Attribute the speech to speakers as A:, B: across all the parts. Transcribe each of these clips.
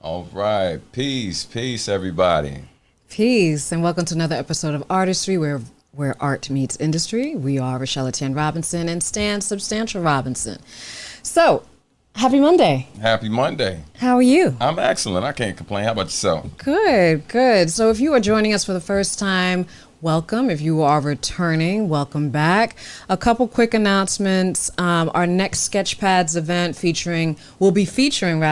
A: All right. Peace, everybody.
B: Peace, and welcome to another episode of Artistry, where art meets industry. We are Rochelle Etienne Robinson and Stan Substantial Robinson. So, happy Monday.
A: Happy Monday.
B: How are you?
A: I'm excellent. I can't complain. How about yourself?
B: Good, good. So, if you are joining us for the first time, welcome. If you are returning, welcome back. A couple quick announcements. Our next Sketchpads event will be featuring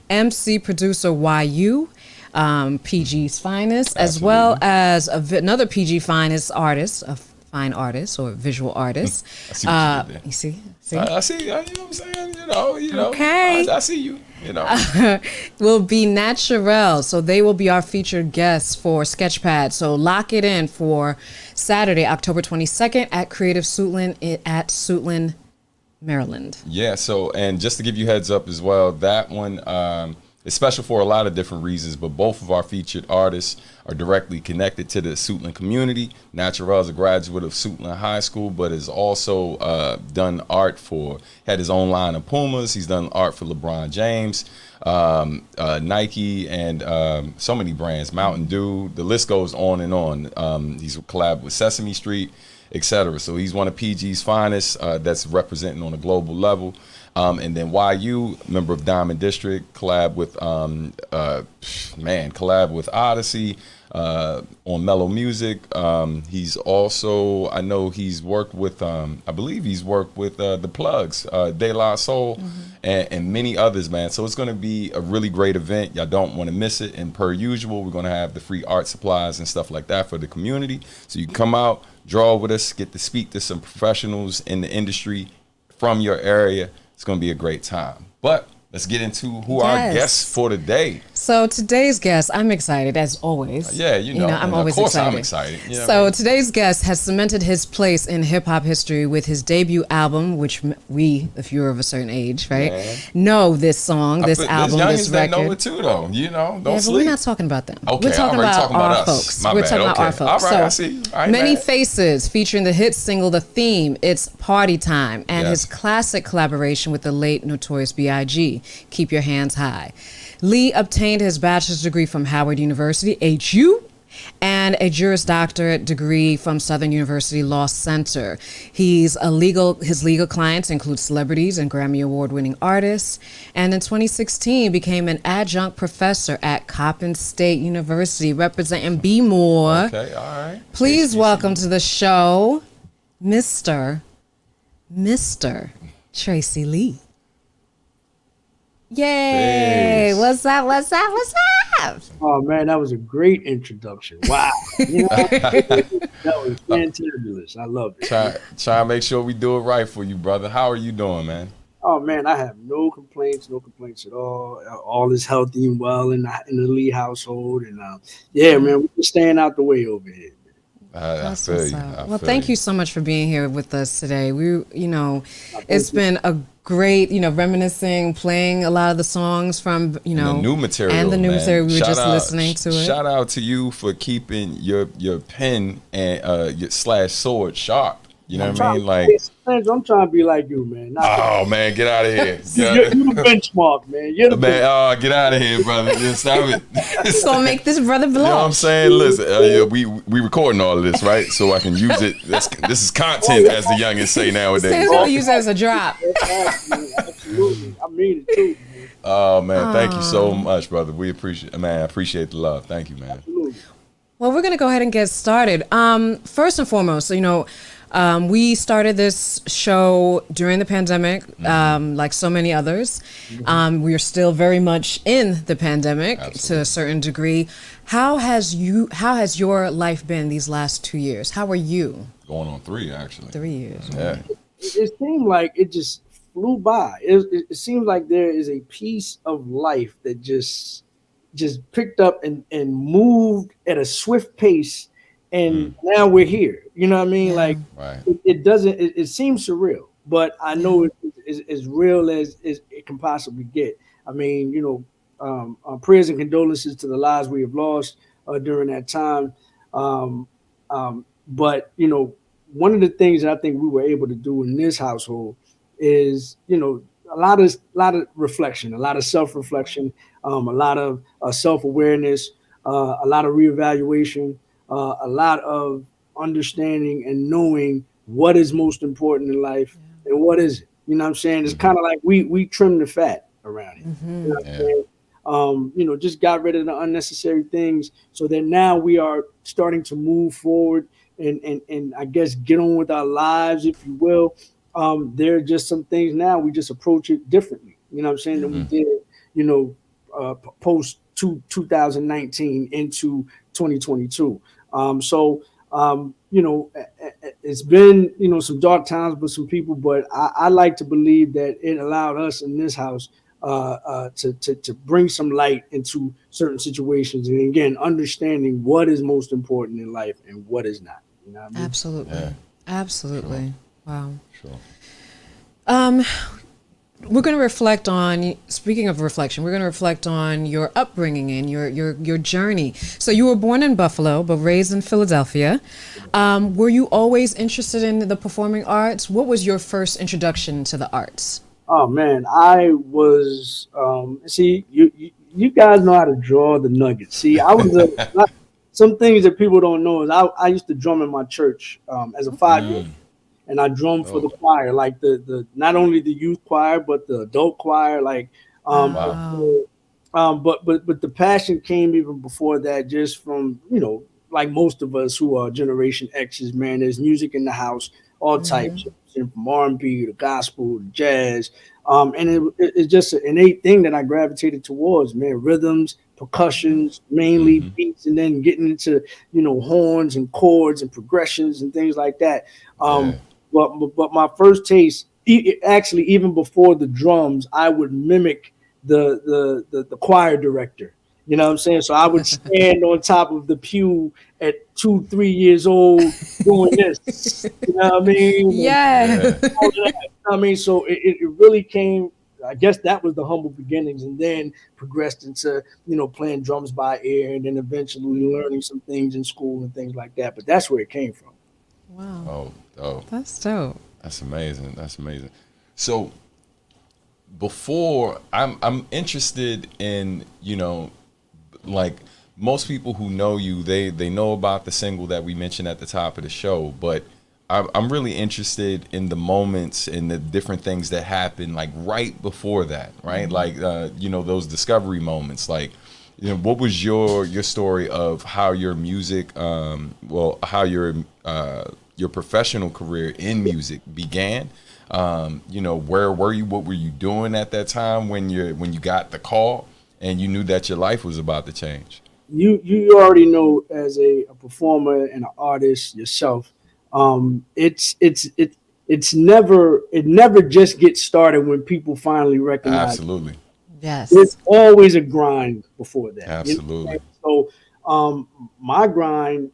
B: MC producer YU. PG's finest, as well as another PG finest artist, a fine artist or visual artist.
A: I see what you did there.
B: You see?
A: I see. You know what I'm saying? You know.
B: Okay.
A: I see you. You know.
B: Will be Naturel. So they will be our featured guests for Sketchpad. So lock it in for Saturday, October 22nd at Creative Suitland at Suitland, Maryland.
A: Yeah. So, and just to give you heads up as well, that one is special for a lot of different reasons, but both of our featured artists are directly connected to the Suitland community. Naturel is a graduate of Suitland High School, but has also done art had his own line of Pumas. He's done art for LeBron James, Nike, and so many brands, Mountain Dew. The list goes on and on. He's collabed with Sesame Street, etc. So he's one of PG's finest that's representing on a global level. And then YU, member of Diamond District, collab with Odyssey on Mellow Music. He's also, I know he's worked with, I believe he's worked with The Plugs, De La Soul, and many others, man. So it's going to be a really great event. Y'all don't want to miss it. And per usual, we're going to have the free art supplies and stuff like that for the community. So you can come out, draw with us, get to speak to some professionals in the industry from your area. It's going to be a great time. But let's get into who our guests for today.
B: So today's guest, I'm excited as always.
A: Yeah, you know
B: I'm always excited.
A: Of course I'm excited. You know
B: so today's guest has cemented his place in hip hop history with his debut album, which we, if you're of a certain age, right, know this song, this album, this record.
A: They know it too, though. You know, don't sleep.
B: But we're not talking about them.
A: Okay,
B: we're talking about our folks.
A: We're
B: talking about our folks.
A: All right, I see.
B: Many Facez, featuring the hit single "The Theme," "It's Party Time," and his classic collaboration with the late Notorious B.I.G. "Keep Your Hands High." Lee obtained his bachelor's degree from Howard University, HU, and a Juris Doctor degree from Southern University Law Center. His legal clients include celebrities and Grammy Award-winning artists, and in 2016 became an adjunct professor at Coppin State University, representing Be More.
A: Okay, all right.
B: Please welcome to the show, Mr. Tracey Lee. Yay!
A: Thanks.
B: What's up?
C: Oh man, that was a great introduction. Wow. You know, that was fantabulous. I love it.
A: Try and make sure we do it right for you, brother. How are you doing, man?
C: Oh man, I have no complaints at all. All is healthy and well in the Lee household, and man, we're just staying out the way over here.
A: I feel you.
B: Well, thank you so much for being here with us today. It's been a great, reminiscing, playing a lot of the songs from,
A: the new material,
B: and the new material. We were just listening to it.
A: Shout out to you for keeping your pen and your /sword sharp. You know what I mean? Like,
C: I'm trying to be like you, man.
A: Man, get out of here.
C: You're the benchmark, man. You're the benchmark.
A: Get out of here, brother. Just stop it.
B: It's gonna make this brother blow.
A: You know what I'm saying? Listen, we recording all of this, right? So I can use it. This is content, as the youngins say nowadays.
B: He's gonna use it as a drop.
C: Absolutely. I mean it too, man.
A: Oh man, thank you so much, brother. We appreciate it, man. I appreciate the love. Thank you, man.
C: Absolutely.
B: Well, we're gonna go ahead and get started. First and foremost, we started this show during the pandemic, like so many others. We are still very much in the pandemic. Absolutely. To a certain degree. How has your life been these last 2 years? How are you?
A: Going on 3, actually.
B: 3 years.
A: Yeah.
C: It seemed like it just flew by. It seems like there is a piece of life that just picked up and moved at a swift pace. And now we're here. You know what I mean? Like,
A: right.
C: It seems surreal, but I know it's as real as it can possibly get. I mean, prayers and condolences to the lives we have lost during that time. But, one of the things that I think we were able to do in this household is, a lot of reflection, a lot of self-reflection, a lot of self-awareness, a lot of reevaluation, a lot of understanding and knowing what is most important in life and what isn't. You know what I'm saying? It's kind of like we trim the fat around here. You know what I'm saying? Just got rid of the unnecessary things so that now we are starting to move forward and I guess get on with our lives, if you will. There are just some things now we just approach it differently. You know what I'm saying? Than we did, post 2019 into 2022. It's been, some dark times with some people, but I like to believe that it allowed us in this house to bring some light into certain situations. And again, understanding what is most important in life and what is not. You know what I mean?
B: Absolutely. Yeah. Absolutely. Sure. Wow.
A: Sure.
B: We're going to reflect on, speaking of reflection, we're going to reflect on your upbringing and your journey. So you were born in Buffalo, but raised in Philadelphia. Were you always interested in the performing arts? What was your first introduction to the arts?
C: Oh, man, I was, see, you guys know how to draw the nuggets. See, I was, some things that people don't know is I used to drum in my church as a 5-year-old. And I drummed for the choir, like the not only the youth choir but the adult choir. Like, but the passion came even before that, just from like most of us who are Generation X's. Man, there's music in the house, all types, from R&B to gospel to jazz, and it's just an innate thing that I gravitated towards. Man, rhythms, percussions, mainly beats, and then getting into horns and chords and progressions and things like that. But my first taste, actually, even before the drums, I would mimic the choir director. You know what I'm saying? So I would stand on top of the pew at 2-3 years old doing this. You know what I mean?
B: Yeah.
C: I mean, so it really came. I guess that was the humble beginnings, and then progressed into playing drums by ear, and then eventually learning some things in school and things like that. But that's where it came from.
B: Wow.
A: Oh,
B: that's dope.
A: That's amazing. That's amazing. So before I'm interested in, like most people who know you, they know about the single that we mentioned at the top of the show, but I'm really interested in the moments and the different things that happen like right before that, right? Like, those discovery moments, like, what was your story of how your music, how your professional career in music began? Where were you? What were you doing at that time when you got the call and you knew that your life was about to change?
C: You already know, as a performer and an artist yourself, it never just gets started when people finally recognize.
A: Absolutely.
B: Yes.
C: It's always a grind before that.
A: Absolutely.
C: So my grind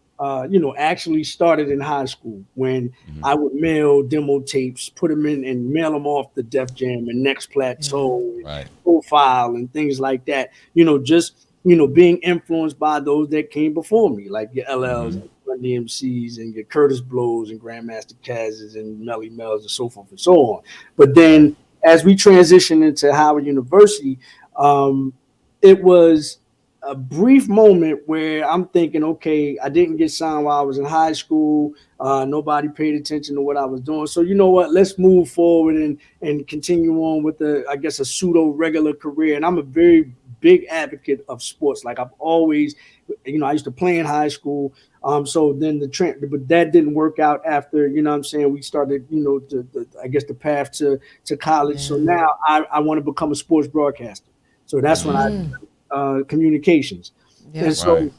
C: actually started in high school when I would mail demo tapes, put them in and mail them off to Def Jam and Next Plateau, Profile and things like that. Being influenced by those that came before me, like your LLs, Run DMCs, and your Curtis Blows and Grandmaster Caz's and Melly Mel's and so forth and so on. But then as we transitioned into Howard University, it was a brief moment where I'm thinking, okay, I didn't get signed while I was in high school. Nobody paid attention to what I was doing. So you know what? Let's move forward and continue on with a pseudo regular career. And I'm a very big advocate of sports. Like I've always, I used to play in high school. So then but that didn't work out after, we started, the path to college. So now I want to become a sports broadcaster. So that's when I communications.
B: Yes.
C: And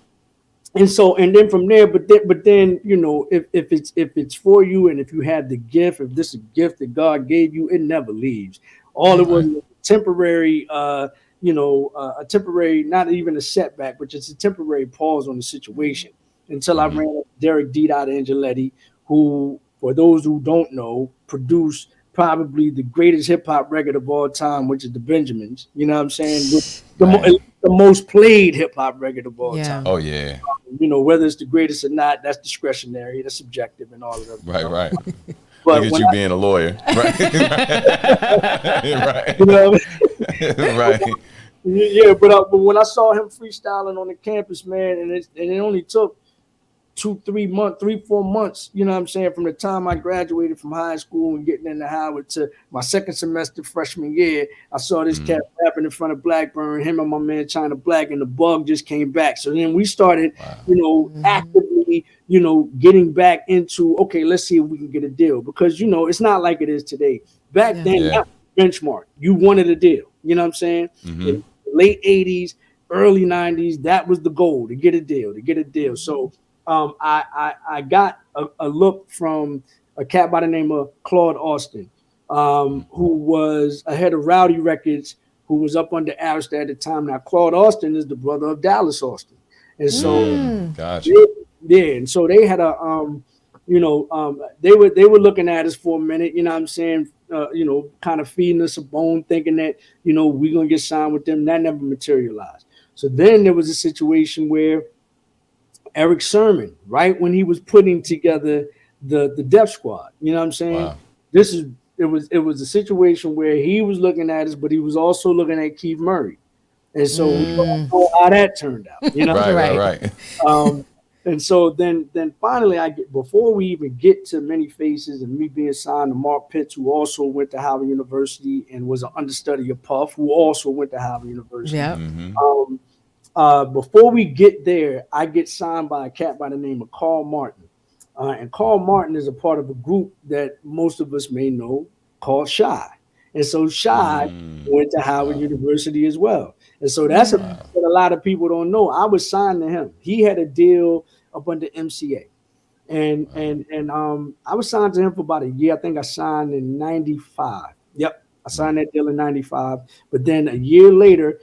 C: then from there, but then if it's for you, and if you have the gift, if this is a gift that God gave you, it never leaves. All it was temporary, a temporary, not even a setback, but just a temporary pause on the situation until I ran up Derek D. Angeletti, who, for those who don't know, produced probably the greatest hip hop record of all time, which is the Benjamins. You know what I'm saying? The most played hip hop record of all time.
A: Oh yeah.
C: Whether it's the greatest or not, that's discretionary, that's subjective, and all of that.
A: Right.
C: But
A: Look at you being a lawyer, right? Right.
C: You know what I mean?
A: Right.
C: Yeah, but when I saw him freestyling on the campus, man, and it only took 4 months, you know what I'm saying, from the time I graduated from high school and getting into Howard to my second semester freshman year, I saw this cat rapping in front of Blackburn, him and my man China Black, and the bug just came back. So then we started, actively, getting back into, okay, let's see if we can get a deal, because, it's not like it is today. Back then, that was the benchmark. You wanted a deal, you know what I'm saying? In the late 80s, early 90s, that was the goal, to get a deal. So I got a look from a cat by the name of Claude Austin, who was ahead of Rowdy Records, who was up under ARTdustry at the time. Now, Claude Austin is the brother of Dallas Austin. And so,
A: gotcha.
C: and so they had they were looking at us for a minute, you know what I'm saying, kind of feeding us a bone, thinking that, we're going to get signed with them. That never materialized. So then there was a situation where Eric Sermon, right when he was putting together the Def Squad, you know what I'm saying?
A: Wow.
C: It was a situation where he was looking at us, but he was also looking at Keith Murray. And so we don't know how that turned out,
A: Right.
C: And so then finally before we even get to Many Facez and me being signed to Mark Pitts, who also went to Howard University and was an understudy of Puff, who also went to Howard University.
B: Yeah.
C: Before we get there, I get signed by a cat by the name of Carl Martin. And Carl Martin is a part of a group that most of us may know called Shy. And so Shy went to Howard University as well. And so that's what a lot of people don't know. I was signed to him. He had a deal up under MCA. And I was signed to him for about a year. I think I signed in 95. Yep. I signed that deal in 95. But then a year later,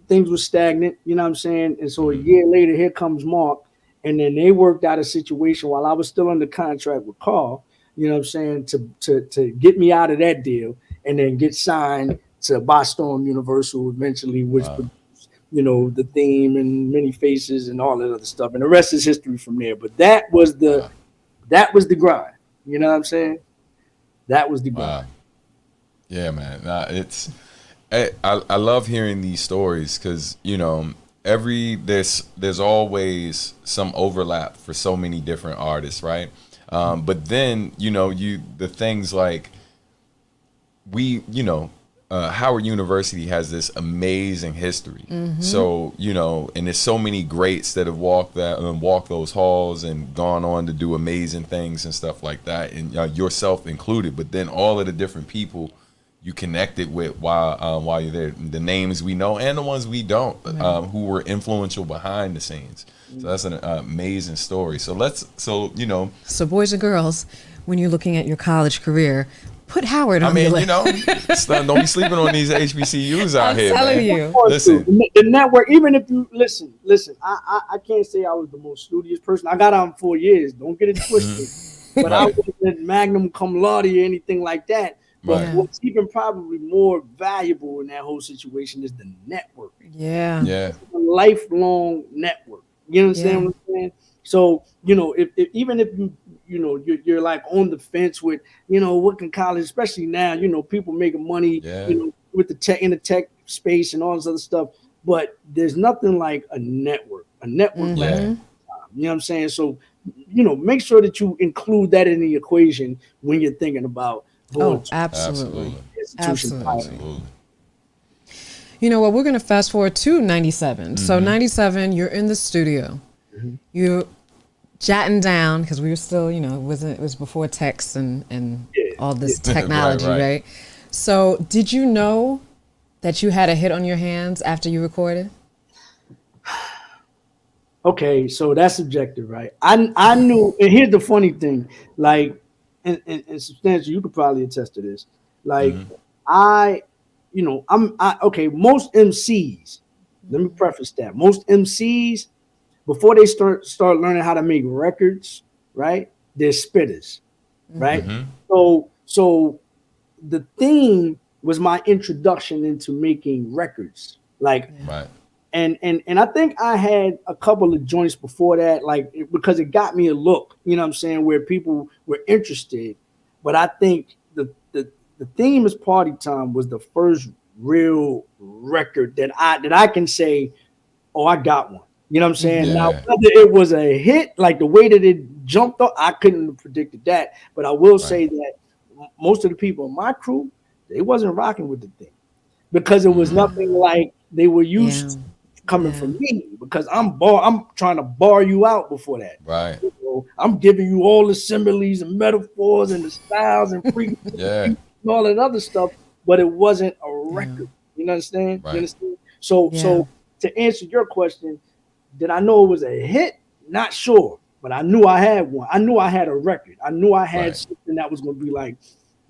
C: things were stagnant, you know what I'm saying? And so a year later, here comes Mark. And then they worked out a situation while I was still under contract with Carl, you know what I'm saying, to get me out of that deal and then get signed to Boston Universal eventually, which produced, the theme and Many Facez and all that other stuff. And the rest is history from there. But that was the grind. You know what I'm saying? That was the grind.
A: Wow. Yeah, man. I love hearing these stories because, there's always some overlap for so many different artists, right? But then, the things like Howard University has this amazing history. So, and there's so many greats that have walked those halls and gone on to do amazing things and stuff like that, and yourself included. But then all of the different people you connected with while you're there, the names we know and the ones we don't, who were influential behind the scenes. So that's an amazing story. So So boys and girls, when you're looking at your college career, put Howard on your list. Don't be sleeping on these HBCUs out here, man. I'm telling you.
C: Listen, the network, even if you listen, I can't say I was the most studious person. I got on 4 years. Don't get it twisted. But I wasn't Magnum cum laude or anything like that. But what's even probably more valuable in that whole situation is the network.
B: Yeah.
C: It's a lifelong network. You understand what I'm saying? So, if even if you're like on the fence with, what can college, especially now, people making money, with the tech space and all this other stuff. But there's nothing like a network. Lasts time. You know what I'm saying? So, make sure that you include that in the equation when you're thinking about going to
B: absolutely.
A: Absolutely.
B: You know what? We're going to fast forward to 97. So 97, you're in the studio. You're jotting down, because we were still, it was before text and all this technology, right? So did you know that you had a hit on your hands after you recorded?
C: Okay, so that's subjective, right? I knew, and here's the funny thing, like, and Substantial, you could probably attest to this. Like, most MCs, let me preface that. Most MCs, before they start learning how to make records, right? They're spitters, right? So the theme was my introduction into making records. Like, and I think I had a couple of joints before that, like, because it got me a look, you know what I'm saying, where people were interested. But I think the theme is Party Time was the first real record that I can say, oh, I got one. You know what I'm saying?
A: Yeah.
C: Now, whether it was a hit, like the way that it jumped up, I couldn't have predicted that. But I will say that most of the people in my crew, they wasn't rocking with the thing because it was nothing like they were used to coming from me, because I'm trying to bar you out before that.
A: Right.
C: So I'm giving you all the similes and metaphors and the styles and and all that other stuff, but it wasn't a record. You understand?
A: Right.
C: You understand? So to answer your question, did I know it was a hit? Not sure, but I knew I had one. I knew I had a record. I knew I had something that was going to be like,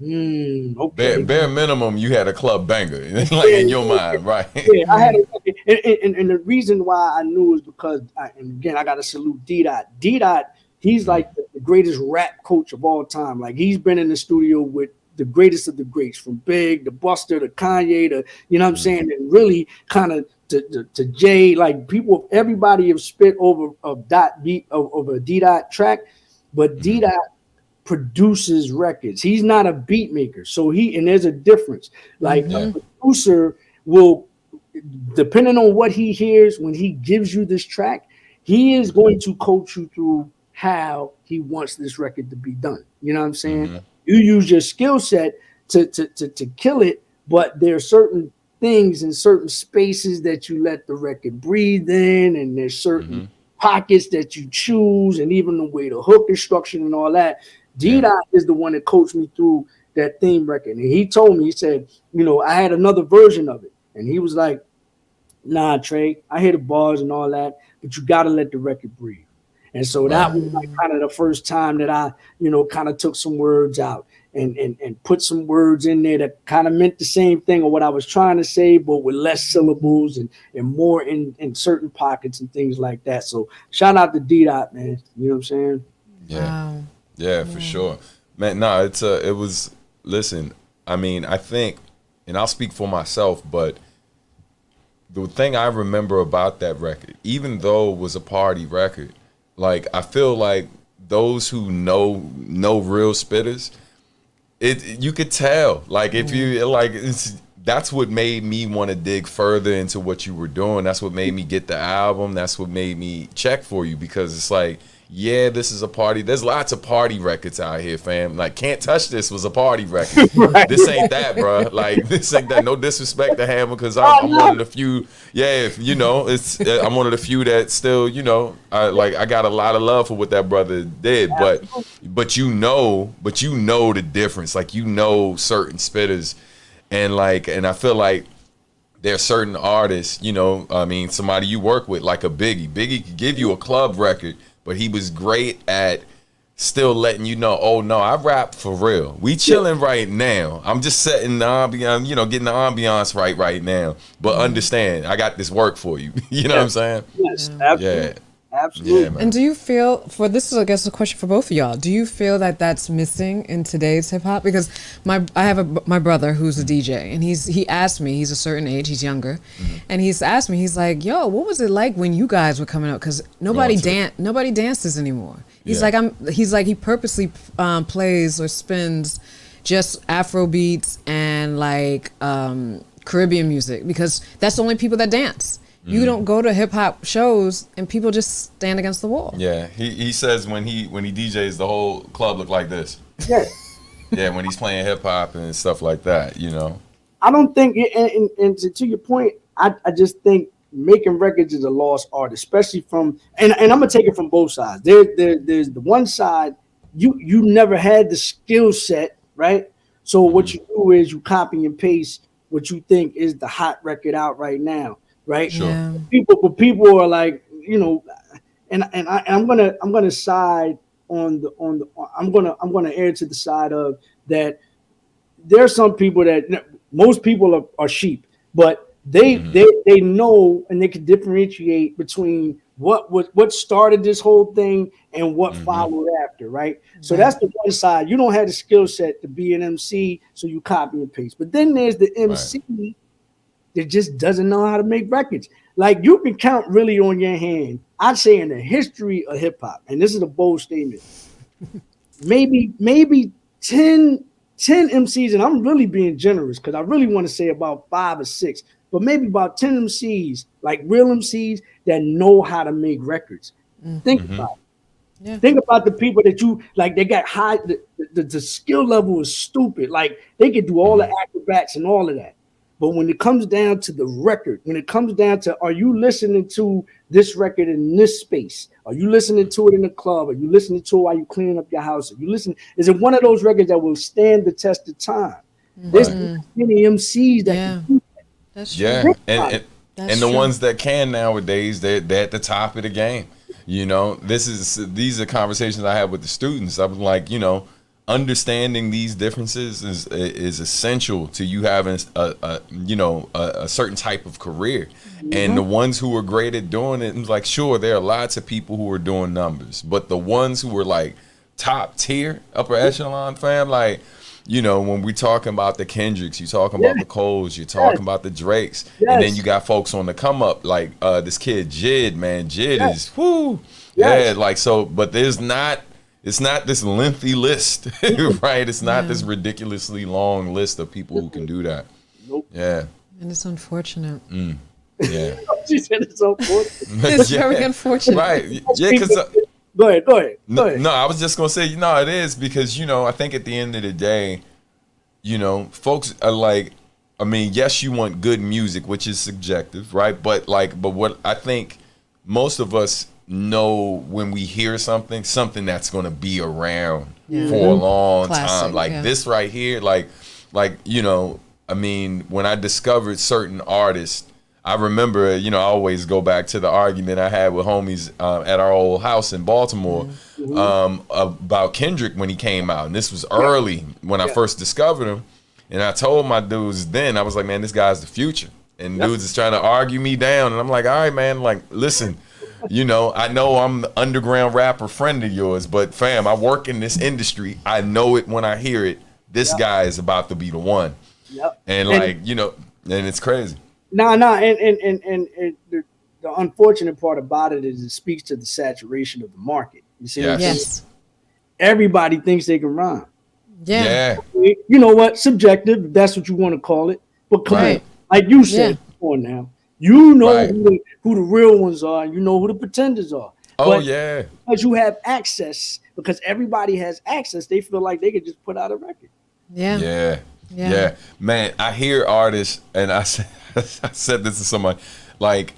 C: okay.
A: Bare minimum, you had a club banger, like in your mind, right?
C: Yeah, I had a record. And the reason why I knew is because, and again, I got to salute D-Dot. D-Dot, he's like the greatest rap coach of all time. Like, he's been in the studio with the greatest of the greats, from Big to Buster to Kanye to, you know what I'm saying, and really kind of to Jay, like people, everybody have spit over of a D-Dot track, but D-Dot produces records. He's not a beat maker. So and there's a difference. Like a producer will, depending on what he hears when he gives you this track, he is going to coach you through how he wants this record to be done. You know what I'm saying? You use your skill set to kill it, but there are certain things in certain spaces that you let the record breathe in, and there's certain pockets that you choose, and even the way the hook is structured and all that. D-Dot is the one that coached me through that theme record. And he told me, he said, I had another version of it. And he was like, nah, Trey, I hear the bars and all that, but you got to let the record breathe. And so that was like kind of the first time that I, kind of took some words out and put some words in there that kind of meant the same thing or what I was trying to say, but with less syllables and more in certain pockets and things like that. So shout out to D-Dot, man. You know what I'm saying?
A: Yeah. Wow. Yeah, for sure. Man, no, listen, I mean, I think, and I'll speak for myself, but the thing I remember about that record, even though it was a party record, like, I feel like those who know real spitters, you could tell. Like, if you like, that's what made me want to dig further into what you were doing. That's what made me get the album. That's what made me check for you, because it's like, yeah, this is a party. There's lots of party records out here, fam. Like, Can't Touch This was a party record. This ain't that, bro. Like, this ain't that. No disrespect to Hammer, because I'm one of the few. Yeah, I'm one of the few that still, I got a lot of love for what that brother did. But you know the difference. Like, certain spitters, and I feel like there are certain artists, somebody you work with, like a Biggie. Biggie could give you a club record, but he was great at still letting you know, oh no, I rap for real. We chilling right now. I'm just setting the ambiance, getting the ambiance right now. But understand, I got this work for you. You know what I'm saying?
C: Yes, absolutely.
A: Yeah.
C: Absolutely.
A: Yeah, man.
B: And do you feel, this is, I guess, a question for both of y'all, do you feel that that's missing in today's hip hop? Because I have my brother who's a DJ, and he asked me, he's a certain age, he's younger, and he's asked me, he's like, yo, what was it like when you guys were coming up? Because nobody dances anymore. He's like, he purposely plays or spins just Afro beats and like Caribbean music, because that's the only people that dance. You don't go to hip hop shows and people just stand against the wall. Yeah,
A: he says when he DJs, the whole club look like this.
C: Yeah.
A: Yeah, when he's playing hip hop and stuff like that,
C: I don't think, and to your point, I just think making records is a lost art, especially from, and I'm gonna take it from both sides. There's the one side, you never had the skill set, right? So what you do is you copy and paste what you think is the hot record out right now. Right.
A: Sure.
B: Yeah.
C: People are like, and I'm gonna side on the I'm gonna err to the side of that. There are some people that, most people are sheep, but they know, and they can differentiate between what started this whole thing and what followed after, right? So that's the one side. You don't have the skill set to be an MC, so you copy and paste. But then there's the MC that just doesn't know how to make records. Like, you can count really on your hand, I'd say, in the history of hip hop, and this is a bold statement, maybe 10 MCs, and I'm really being generous because I really want to say about 5 or 6, but maybe about 10 MCs, like real MCs that know how to make records. Think about it. Yeah. Think about the people that you like. They got high. The skill level is stupid. Like they can do all the acrobats and all of that. But when it comes down to the record, when it comes down to, are you listening to this record in this space? Are you listening to it in the club? Are you listening to it while you cleaning up your house? Are you listening? Is it one of those records that will stand the test of time? There's many MCs that can do that.
B: That's true.
A: Yeah, and the ones that can nowadays, they're at the top of the game. You know, these are conversations I have with the students. I was like, you know, understanding these differences is essential to you having a certain type of career. And the ones who are great at doing it, it's like, sure, there are lots of people who are doing numbers, but the ones who are like top tier, upper echelon, fam, like, you know, when we talking about the Kendricks, you talking about the Coles, you're talking about the Drakes, and then you got folks on the come up like this kid Jid, man. Jid is like, so, but it's not this lengthy list, right? It's not this ridiculously long list of people who can do that.
C: Nope.
A: Yeah.
B: And it's unfortunate.
A: Yeah.
C: She said it's unfortunate.
B: It's very unfortunate.
A: Right. Yeah, because
C: Go ahead.
A: No, I was just gonna say, you know, it is because, you know, I think at the end of the day, you know, folks are like, I mean, yes, you want good music, which is subjective, right? But what I think most of us know when we hear something that's gonna be around for a long time, like this right here, like you know, I mean, when I discovered certain artists. I remember, you know, I always go back to the argument I had with homies at our old house in Baltimore about Kendrick when he came out. And this was early when I first discovered him. And I told my dudes then, I was like, man, this guy's the future. And dudes is trying to argue me down. And I'm like, all right, man, like, listen, you know I'm the underground rapper friend of yours, but fam, I work in this industry. I know it when I hear it. This guy is about to be the one. And like, you know, and it's crazy.
C: No, and the unfortunate part about it is it speaks to the saturation of the market. You see what I'm saying? Yes. Everybody thinks they can rhyme.
B: Yeah.
C: You know what? Subjective, if that's what you want to call it. But come on, like you said, come on now. You know who the real ones are, and you know who the pretenders are. But because you have access, because everybody has access, they feel like they could just put out a record.
A: Yeah. Man, I hear artists, and I said this to somebody, like,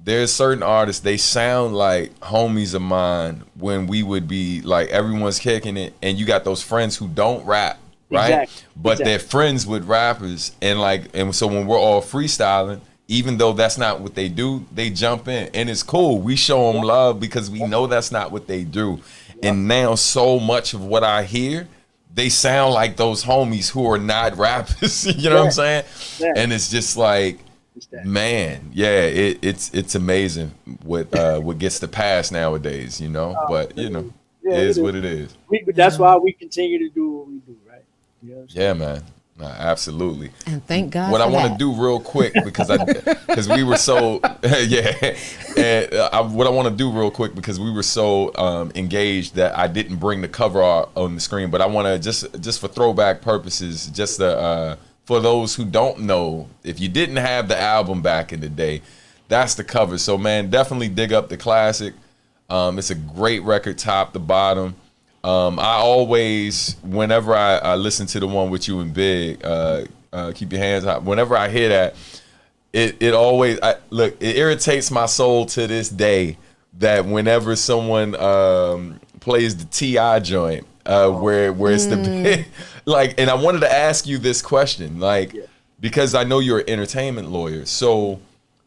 A: there's certain artists, they sound like homies of mine when we would be like, everyone's kicking it, and you got those friends who don't rap, right? But they're friends with rappers, and so when we're all freestyling, even though that's not what they do, they jump in, and it's cool. We show them love because we know that's not what they do. And now so much of what I hear, they sound like those homies who are not rappers. You know what I'm saying? And it's just like, man, it's amazing what gets to pass nowadays, you know. But you know, it is what it is.
C: That's why we continue to do what we do, right? You know what I'm
A: man. No, absolutely.
B: And thank God.
A: What I want to do real quick because we were so what I want to do real quick because we were so engaged that I didn't bring the cover art on the screen, but I want to just for throwback purposes, just for those who don't know, if you didn't have the album back in the day, that's the cover. So man, definitely dig up the classic. It's a great record, top to bottom. I always, whenever I listen to the one with you and Big, Keep Your Hands High, whenever I hear that, it always, it irritates my soul to this day that whenever someone plays the T.I. joint, where it's the like, and I wanted to ask you this question, like, because I know you're an entertainment lawyer, so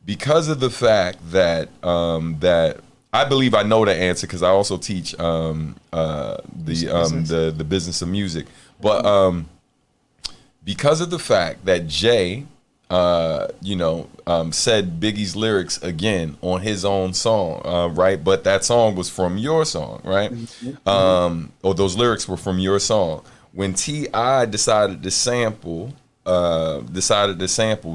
A: because of the fact that that I believe I know the answer because I also teach the business of music. But because of the fact that Jay, said Biggie's lyrics again on his own song, right? But that song was from your song, right? Or those lyrics were from your song. When T.I. decided to sample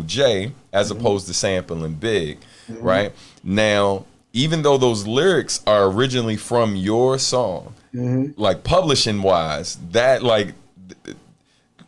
A: Jay as opposed to sampling Big, right? Now, even though those lyrics are originally from your song, like publishing wise, that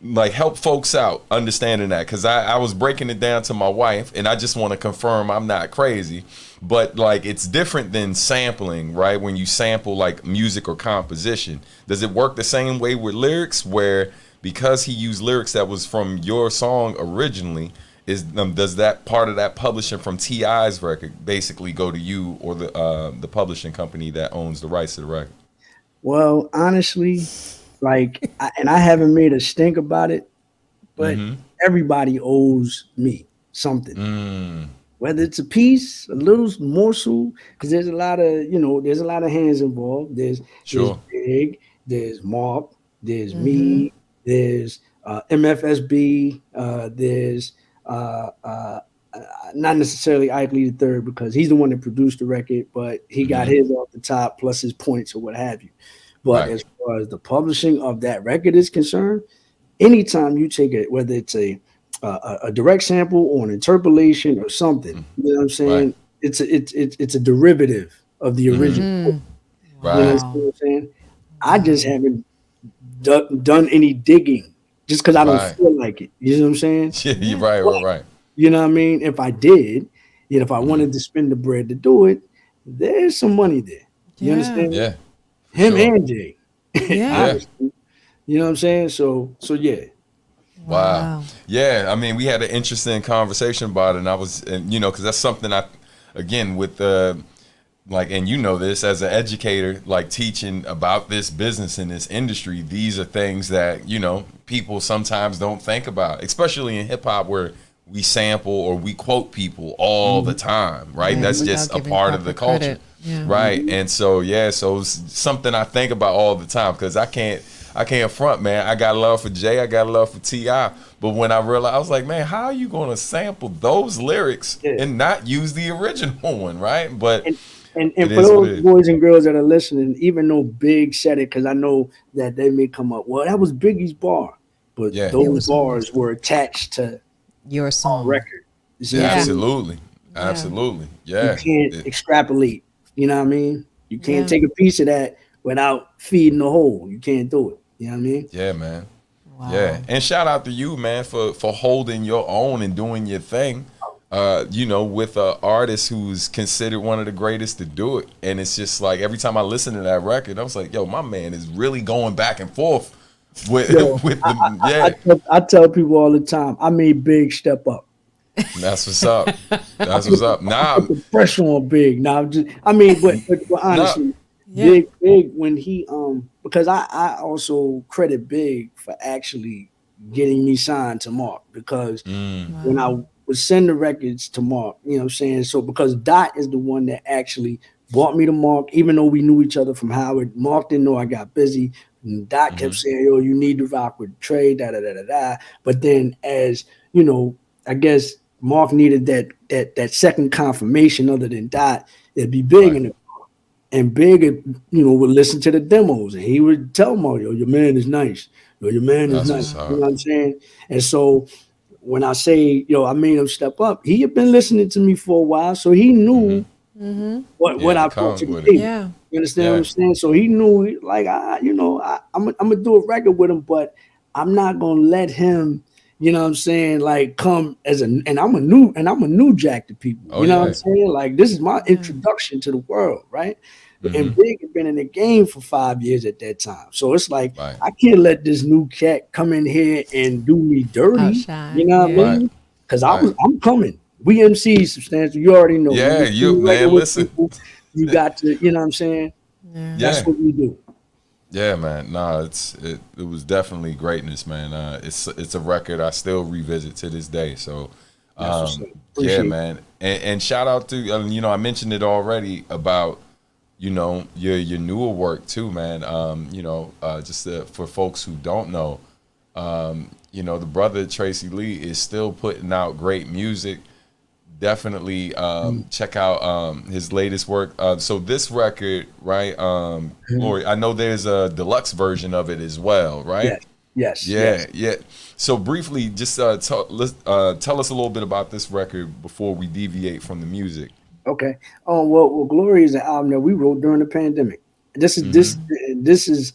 A: like help folks out understanding that, because I was breaking it down to my wife, and I just want to confirm I'm not crazy, but like it's different than sampling, right? When you sample like music or composition, does it work the same way with lyrics, where because he used lyrics that was from your song originally, does that part of that publishing from T.I.'s record basically go to you or the publishing company that owns the rights to the record?
C: Well, honestly, like, I haven't made a stink about it, but everybody owes me something. Whether it's a piece, a little morsel, because there's a lot of, there's a lot of hands involved. There's Big, there's Mark, there's me, there's MFSB, there's not necessarily Ike Lee the third, because he's the one that produced the record, but he got his off the top plus his points or what have you. But as far as the publishing of that record is concerned, anytime you take it, whether it's a direct sample or an interpolation or something, you know what I'm saying? It's a derivative of the original.
A: Right.
C: You know what I'm saying? I just haven't done any digging just because I don't feel like it. You know what I'm saying?
A: Yeah, you're right.
C: You know what I mean? If I did, if I wanted to spend the bread to do it, there's some money there. You understand?
A: Yeah.
C: Him and Jay.
B: Yeah.
C: You know what I'm saying? So yeah.
A: Wow. Yeah, I mean, we had an interesting conversation about it, and because that's something again, with like, and this as an educator, like teaching about this business and this industry, these are things that, people sometimes don't think about, especially in hip hop, where we sample or we quote people all the time, right? That's just a part of the culture.
B: Yeah.
A: Right. And so, so it's something I think about all the time, because I can't front, man. I got love for Jay, I got love for T.I. But when I realized, I was like, man, how are you going to sample those lyrics and not use the original one, right? But
C: and for those boys and girls that are listening, even though Big said it, because I know that they may come up, well, that was Biggie's bar, but those bars were attached to
B: your song
C: record.
A: Absolutely. Yeah.
C: You can't extrapolate. You know what I mean? You can't take a piece of that without feeding the whole. You can't do it. You know what I mean?
A: Yeah, man. Wow. Yeah. And shout out to you, man, for holding your own and doing your thing, with an artist who's considered one of the greatest to do it. And it's just like, every time I listen to that record, I was like, yo, my man is really going back and forth with the.
C: I tell people all the time, I made Big step up.
A: That's what's up. That's what's up. Now
C: the pressure on Big. Now, but honestly, Big when he because I also credit Big for actually getting me signed to Mark, because when I would send the records to Mark, you know what I'm saying? So because Dot is the one that actually brought me to Mark, even though we knew each other from Howard. Mark didn't know I got busy. And Dot kept saying, yo, you need to rock with Trey, da. But then, as I guess Mark needed that second confirmation other than Dot. It'd be Big in the car. And Big, would listen to the demos, and he would tell Mark, yo, your man is nice. Yo, your man is nice. You know what I'm saying? And so when I say, I made him step up, he had been listening to me for a while, so he knew what I brought to the table.
B: Yeah.
C: You understand what I'm saying? So he knew, like, I'm gonna do a record with him, but I'm not gonna let him, you know what I'm saying, like, come as and I'm a new jack to people. You know what I'm saying? Like, this is my introduction to the world, right? And Big had been in the game for 5 years at that time. So it's like, I can't let this new cat come in here and do me dirty. You know what I mean? Because I'm coming. We MCs substantial. You already know.
A: Yeah, listen.
C: People, you got to, you know what I'm saying? Yeah. That's what we do.
A: Yeah, man. Nah, it was definitely greatness, man. It's a record I still revisit to this day. So, man. And shout out to I mentioned it already about your newer work too, man. Just for folks who don't know, the brother Tracey Lee is still putting out great music. Definitely check out his latest work. So this record, right, Glory, I know there's a deluxe version of it as well, right?
C: Yes.
A: Yeah. So briefly, just tell us a little bit about this record before we deviate from the music.
C: Okay. Well, Glory is an album that we wrote during the pandemic. This is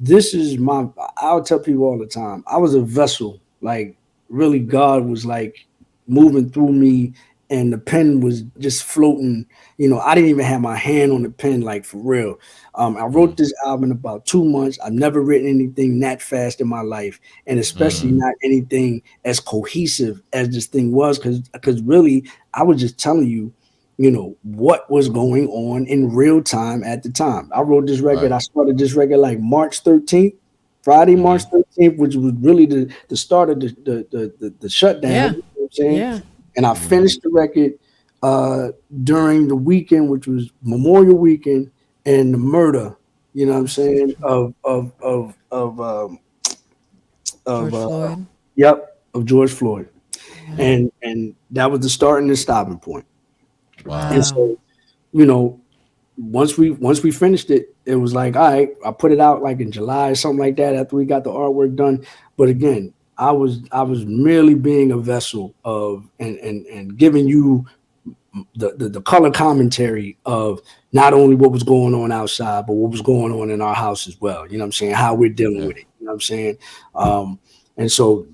C: this is my, I'll tell people all the time, I was a vessel. Like, really, God was like moving through me, and the pen was just floating. You know, I didn't even have my hand on the pen, like, for real. I wrote this album in about 2 months. I've never written anything that fast in my life, and especially not anything as cohesive as this thing was, because really, I was just telling you, you know, what was going on in real time at the time. I wrote this record. I started this record like March 13th, Friday, March 13th, which was really the start of the shutdown.
B: Yeah.
C: You know what I'm saying?
B: Yeah.
C: And I finished the record during the weekend, which was Memorial Weekend, and the murder, you know what I'm saying, of
B: George Floyd.
C: Of George Floyd. And that was the start and the stopping point.
A: Wow.
C: And so, you know, once we finished it, it was like, all right, I put it out like in July or something like that after we got the artwork done. But again, I was merely being a vessel of and giving you the color commentary of not only what was going on outside, but what was going on in our house as well. You know what I'm saying? How we're dealing with it. You know what I'm saying? And so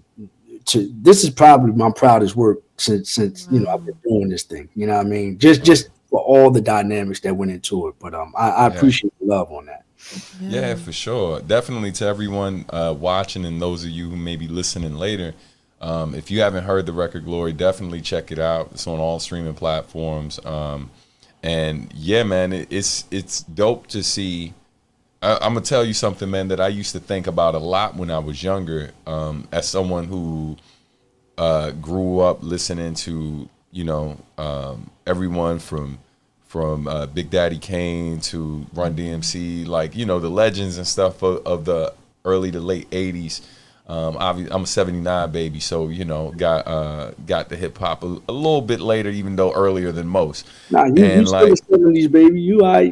C: this is probably my proudest work since you know, I've been doing this thing. You know what I mean? Just for all the dynamics that went into it. But I appreciate the love on that.
A: Yeah, for sure. Definitely to everyone watching, and those of you who may be listening later, if you haven't heard the record Glory, definitely check it out. It's on all streaming platforms. And yeah, man, it's dope to see. I'm gonna tell you something, man, that I used to think about a lot when I was younger. As someone who grew up listening to, you know, everyone from Big Daddy Kane to Run DMC, like, you know, the legends and stuff of the early to late 80s. Obviously, I'm a 79 baby, so, you know, got the hip hop a little bit later, even though earlier than most.
C: Nah, you like, still the 70s, baby. You
A: right.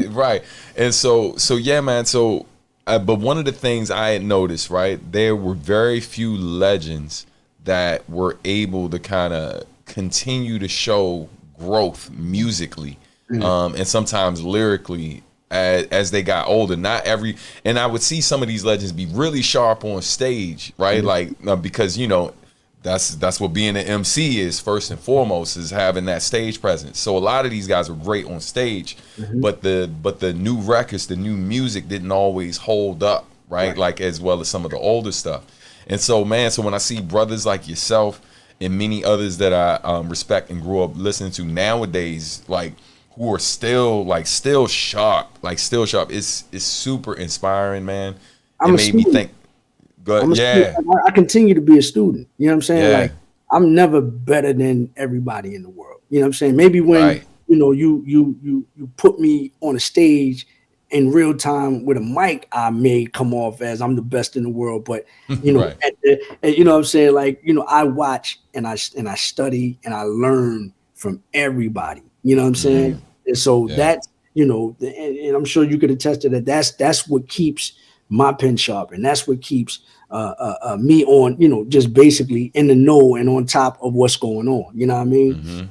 A: Right. And so yeah, man. So, but one of the things I had noticed, right, there were very few legends that were able to kind of continue to show growth musically, and sometimes lyrically as they got older. Not every, and I would see some of these legends be really sharp on stage, right? Like because, you know, that's what being an MC is, first and foremost, is having that stage presence. So a lot of these guys were great on stage, but the new records, the new music didn't always hold up, right? Like as well as some of the older stuff. And so, man, so when I see brothers like yourself and many others that I respect and grew up listening to nowadays, like, who are still sharp, it's super inspiring, man. It made me think. Good, yeah.
C: I continue to be a student. You know what I'm saying? Yeah. Like, I'm never better than everybody in the world. You know what I'm saying? Maybe when you know you put me on a stage in real time with a mic, I may come off as I'm the best in the world. But you know, you know what I'm saying? Like, you know, I watch and I study and I learn from everybody. You know what I'm saying? And so that's, you know, and I'm sure you could attest to that. That's what keeps my pen sharp, and that's what keeps me on, you know, just basically in the know and on top of what's going on. You know what I mean?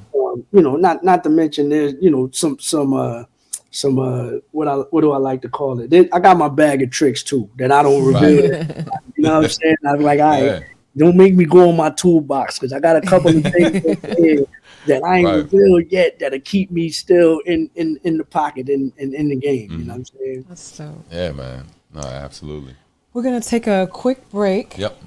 C: You know, not to mention there's, you know, some what do I like to call it? I got my bag of tricks too that I don't reveal. You know what I'm saying? I'm like, all right, don't make me go on my toolbox, because I got a couple of things that I ain't revealed yet that'll keep me still in the pocket in the game. You know what I'm saying?
B: That's so.
A: Yeah, man. No, absolutely.
B: We're gonna take a quick break.
A: Yep.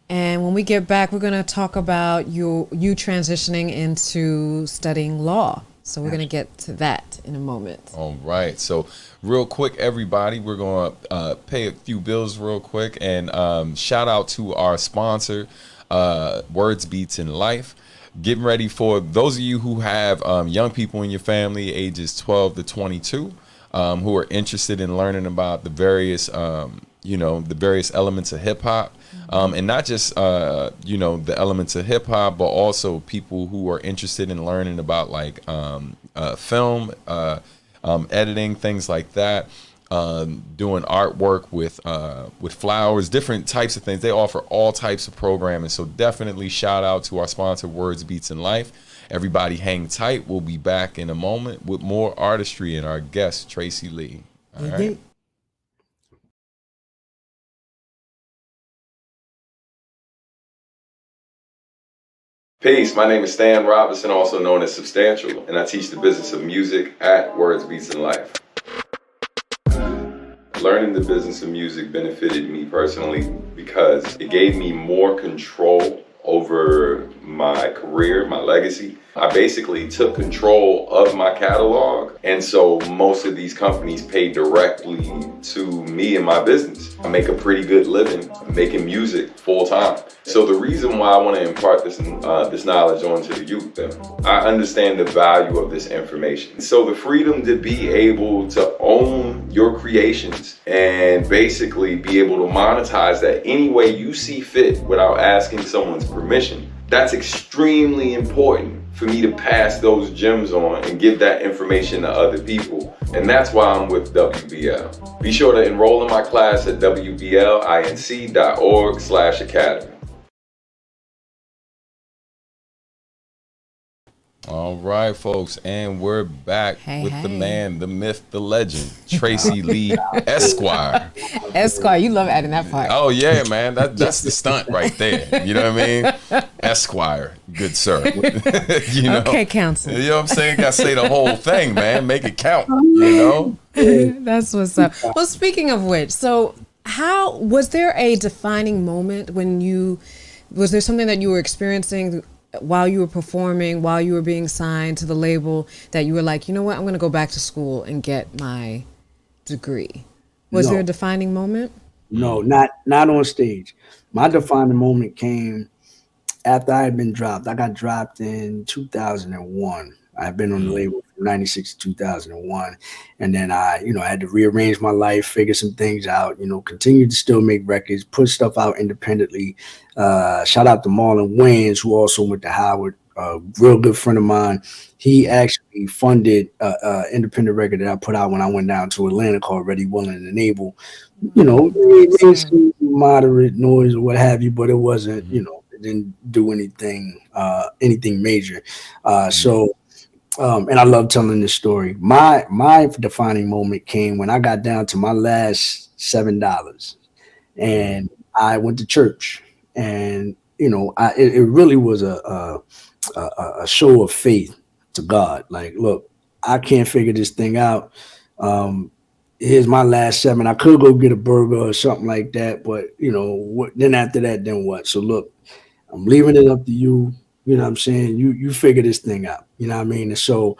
B: And when we get back, we're gonna talk about you transitioning into studying law. So we're gonna get to that in a moment. All
A: right. So real quick, everybody, we're gonna pay a few bills real quick, and shout out to our sponsor, Words Beats in Life. Getting ready for those of you who have young people in your family, ages 12 to 22, who are interested in learning about the various, you know, the various elements of hip hop, and not just, you know, the elements of hip hop, but also people who are interested in learning about like film, editing, things like that. Doing artwork with flowers, different types of things. They offer all types of programming. So definitely shout out to our sponsor, Words Beats in Life. Everybody hang tight. We'll be back in a moment with more artistry and our guest, Tracey Lee. All right. Peace, my name is Stan Robinson, also known as Substantial, and I teach the business of music at Words, Beats, and Life. Learning the business of music benefited me personally because it gave me more control over my career, my legacy. I basically took control of my catalog, and so most of these companies pay directly to me and my business. I make a pretty good living making music full time. So the reason why I want to impart this knowledge onto the youth, I understand the value of this information. So the freedom to be able to own your creations and basically be able to monetize that any way you see fit without asking someone's permission, that's extremely important for me to pass those gems on and give that information to other people. And that's why I'm with WBL. Be sure to enroll in my class at wblinc.org/academy. All right, folks, and we're back with the man, the myth, the legend, Tracey Lee, Esquire.
B: Esquire, you love adding that part.
A: Oh, yeah, man. That's the stunt right there. You know what I mean? Esquire, good sir. You know?
B: Okay, counsel.
A: You know what I'm saying? Got to say the whole thing, man. Make it count, you know?
B: That's what's up. Well, speaking of which, so how, was there a defining moment when was there something that you were experiencing while you were performing, while you were being signed to the label, that you were like, you know what, I'm going to go back to school and get my degree? Was there a defining moment?
C: No, not on stage. My defining moment came after I had been dropped. I got dropped in 2001. I've been on the label from 96 to 2001. And then I had to rearrange my life, figure some things out, continue to still make records, put stuff out independently. Shout out to Marlon Wayans, who also went to Howard, a real good friend of mine. He actually funded an independent record that I put out when I went down to Atlanta called Ready, Willing, and Able. It made some moderate noise or what have you, but it wasn't, it didn't do anything major. And I love telling this story. My defining moment came when I got down to my last $7, and I went to church, and it really was a show of faith to God. Like, look, I can't figure this thing out. Here's my last $7. I could go get a burger or something like that, but then after that, then what? So look, I'm leaving it up to you. You know what I'm saying? You figure this thing out. You know what I mean? And so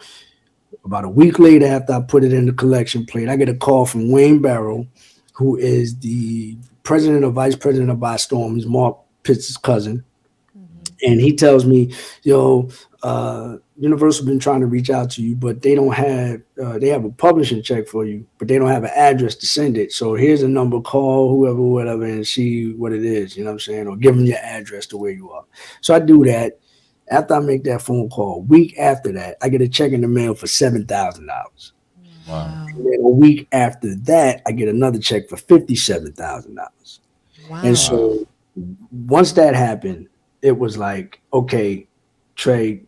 C: about a week later, after I put it in the collection plate, I get a call from Wayne Barrow, who is the vice president of By Storm. He's Mark Pitts' cousin. And he tells me, Universal been trying to reach out to you, but they don't have, they have a publishing check for you, but they don't have an address to send it. So here's a number, call whoever, whatever, and see what it is, you know what I'm saying? Or give them your address to where you are. So I do that. After I make that phone call, a week after that, I get a check in the mail for $7,000.
A: Wow.
C: And then a week after that, I get another check for $57,000. Wow. And so once that happened, it was like, okay, Trey,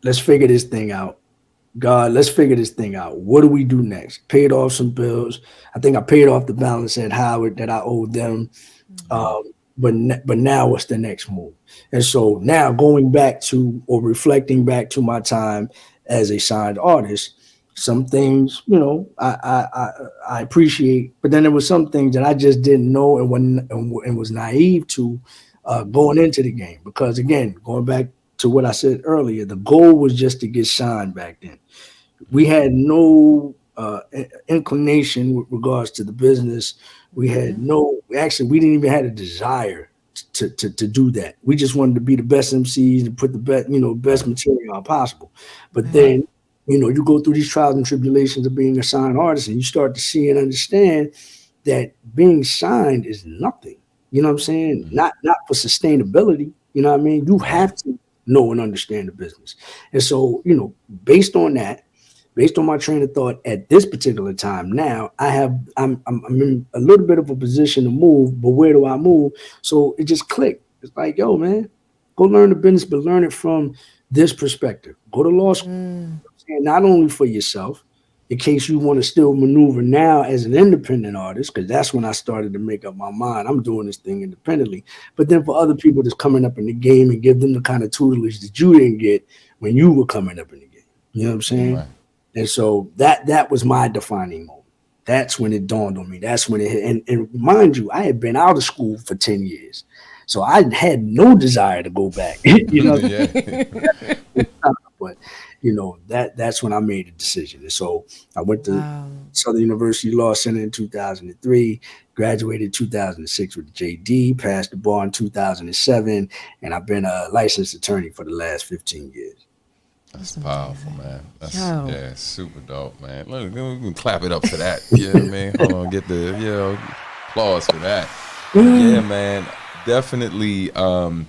C: let's figure this thing out. God, let's figure this thing out. What do we do next? Paid off some bills. I think I paid off the balance at Howard that I owed them. But now what's the next move? And so now going back to, or reflecting back to my time as a signed artist, some things, I appreciate, but then there were some things that I just didn't know and was naive to going into the game. Because again, going back to what I said earlier, the goal was just to get signed back then. We had no inclination with regards to the business. We had we didn't even have a desire to do that. We just wanted to be the best MCs and put the best material out possible. But then, you go through these trials and tribulations of being a signed artist, and you start to see and understand that being signed is nothing. You know what I'm saying? Not for sustainability. You know what I mean? You have to know and understand the business. And so, based on that, based on my train of thought at this particular time, now I'm in a little bit of a position to move, but where do I move? So it just clicked. It's like, yo, man, go learn the business, but learn it from this perspective. Go to law school, not only for yourself, in case you want to still maneuver now as an independent artist, because that's when I started to make up my mind. I'm doing this thing independently. But then for other people that's coming up in the game, and give them the kind of tutelage that you didn't get when you were coming up in the game. You know what I'm saying?
A: Right.
C: And so that was my defining moment. That's when it dawned on me. That's when it hit. And mind you, I had been out of school for 10 years. So I had no desire to go back. You know, but that's when I made a decision. And so I went to Southern University Law Center in 2003, graduated in 2006 with the JD, passed the bar in 2007, and I've been a licensed attorney for the last 15 years.
A: That's powerful, man. That's super dope, man. Look, we can clap it up for that. You know what I mean? Hold on, get the applause for that. Yeah, man. Definitely. I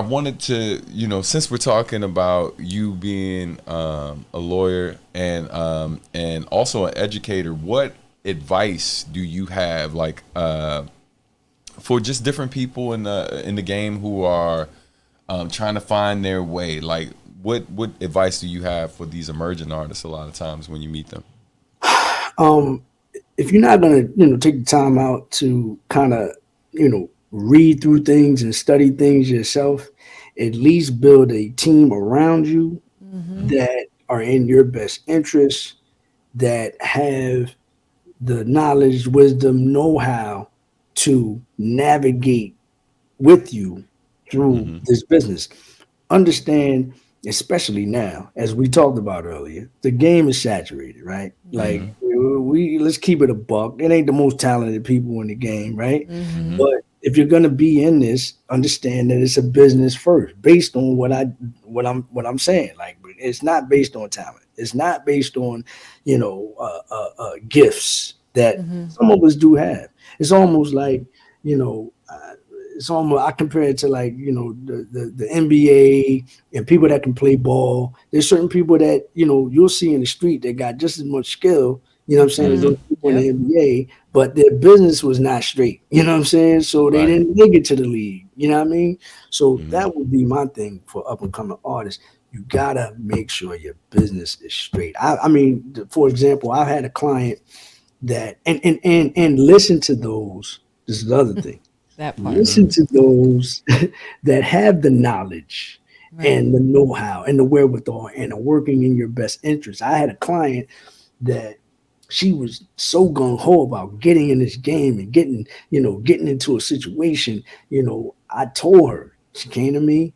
A: wanted to, since we're talking about you being a lawyer and also an educator, what advice do you have, like, for just different people in the game who are trying to find their way? Like, what advice do you have for these emerging artists a lot of times when you meet them?
C: If you're not going to, take the time out to kind of, read through things and study things yourself, at least build a team around you that are in your best interest, that have the knowledge, wisdom, know-how to navigate with you through this business. Understand, especially now, as we talked about earlier, the game is saturated, right? Like, let's keep it a buck. It ain't the most talented people in the game, right? But if you're gonna be in this, understand that it's a business first, based on what I'm saying. Like, it's not based on talent. It's not based on, gifts that some of us do have. It's almost like, I compare it to, like, the NBA and people that can play ball. There's certain people that, you'll see in the street that got just as much skill, as those people in the NBA, but their business was not straight. You know what I'm saying? So they didn't make it to the league. You know what I mean? So that would be my thing for up and coming artists. You gotta make sure your business is straight. I mean, for example, I've had a client that and listen to those. This is the other thing.
B: That part.
C: Listen to those that have the knowledge and the know-how and the wherewithal and are working in your best interest. I had a client that she was so gung-ho about getting in this game and getting into a situation. I told her, she came to me,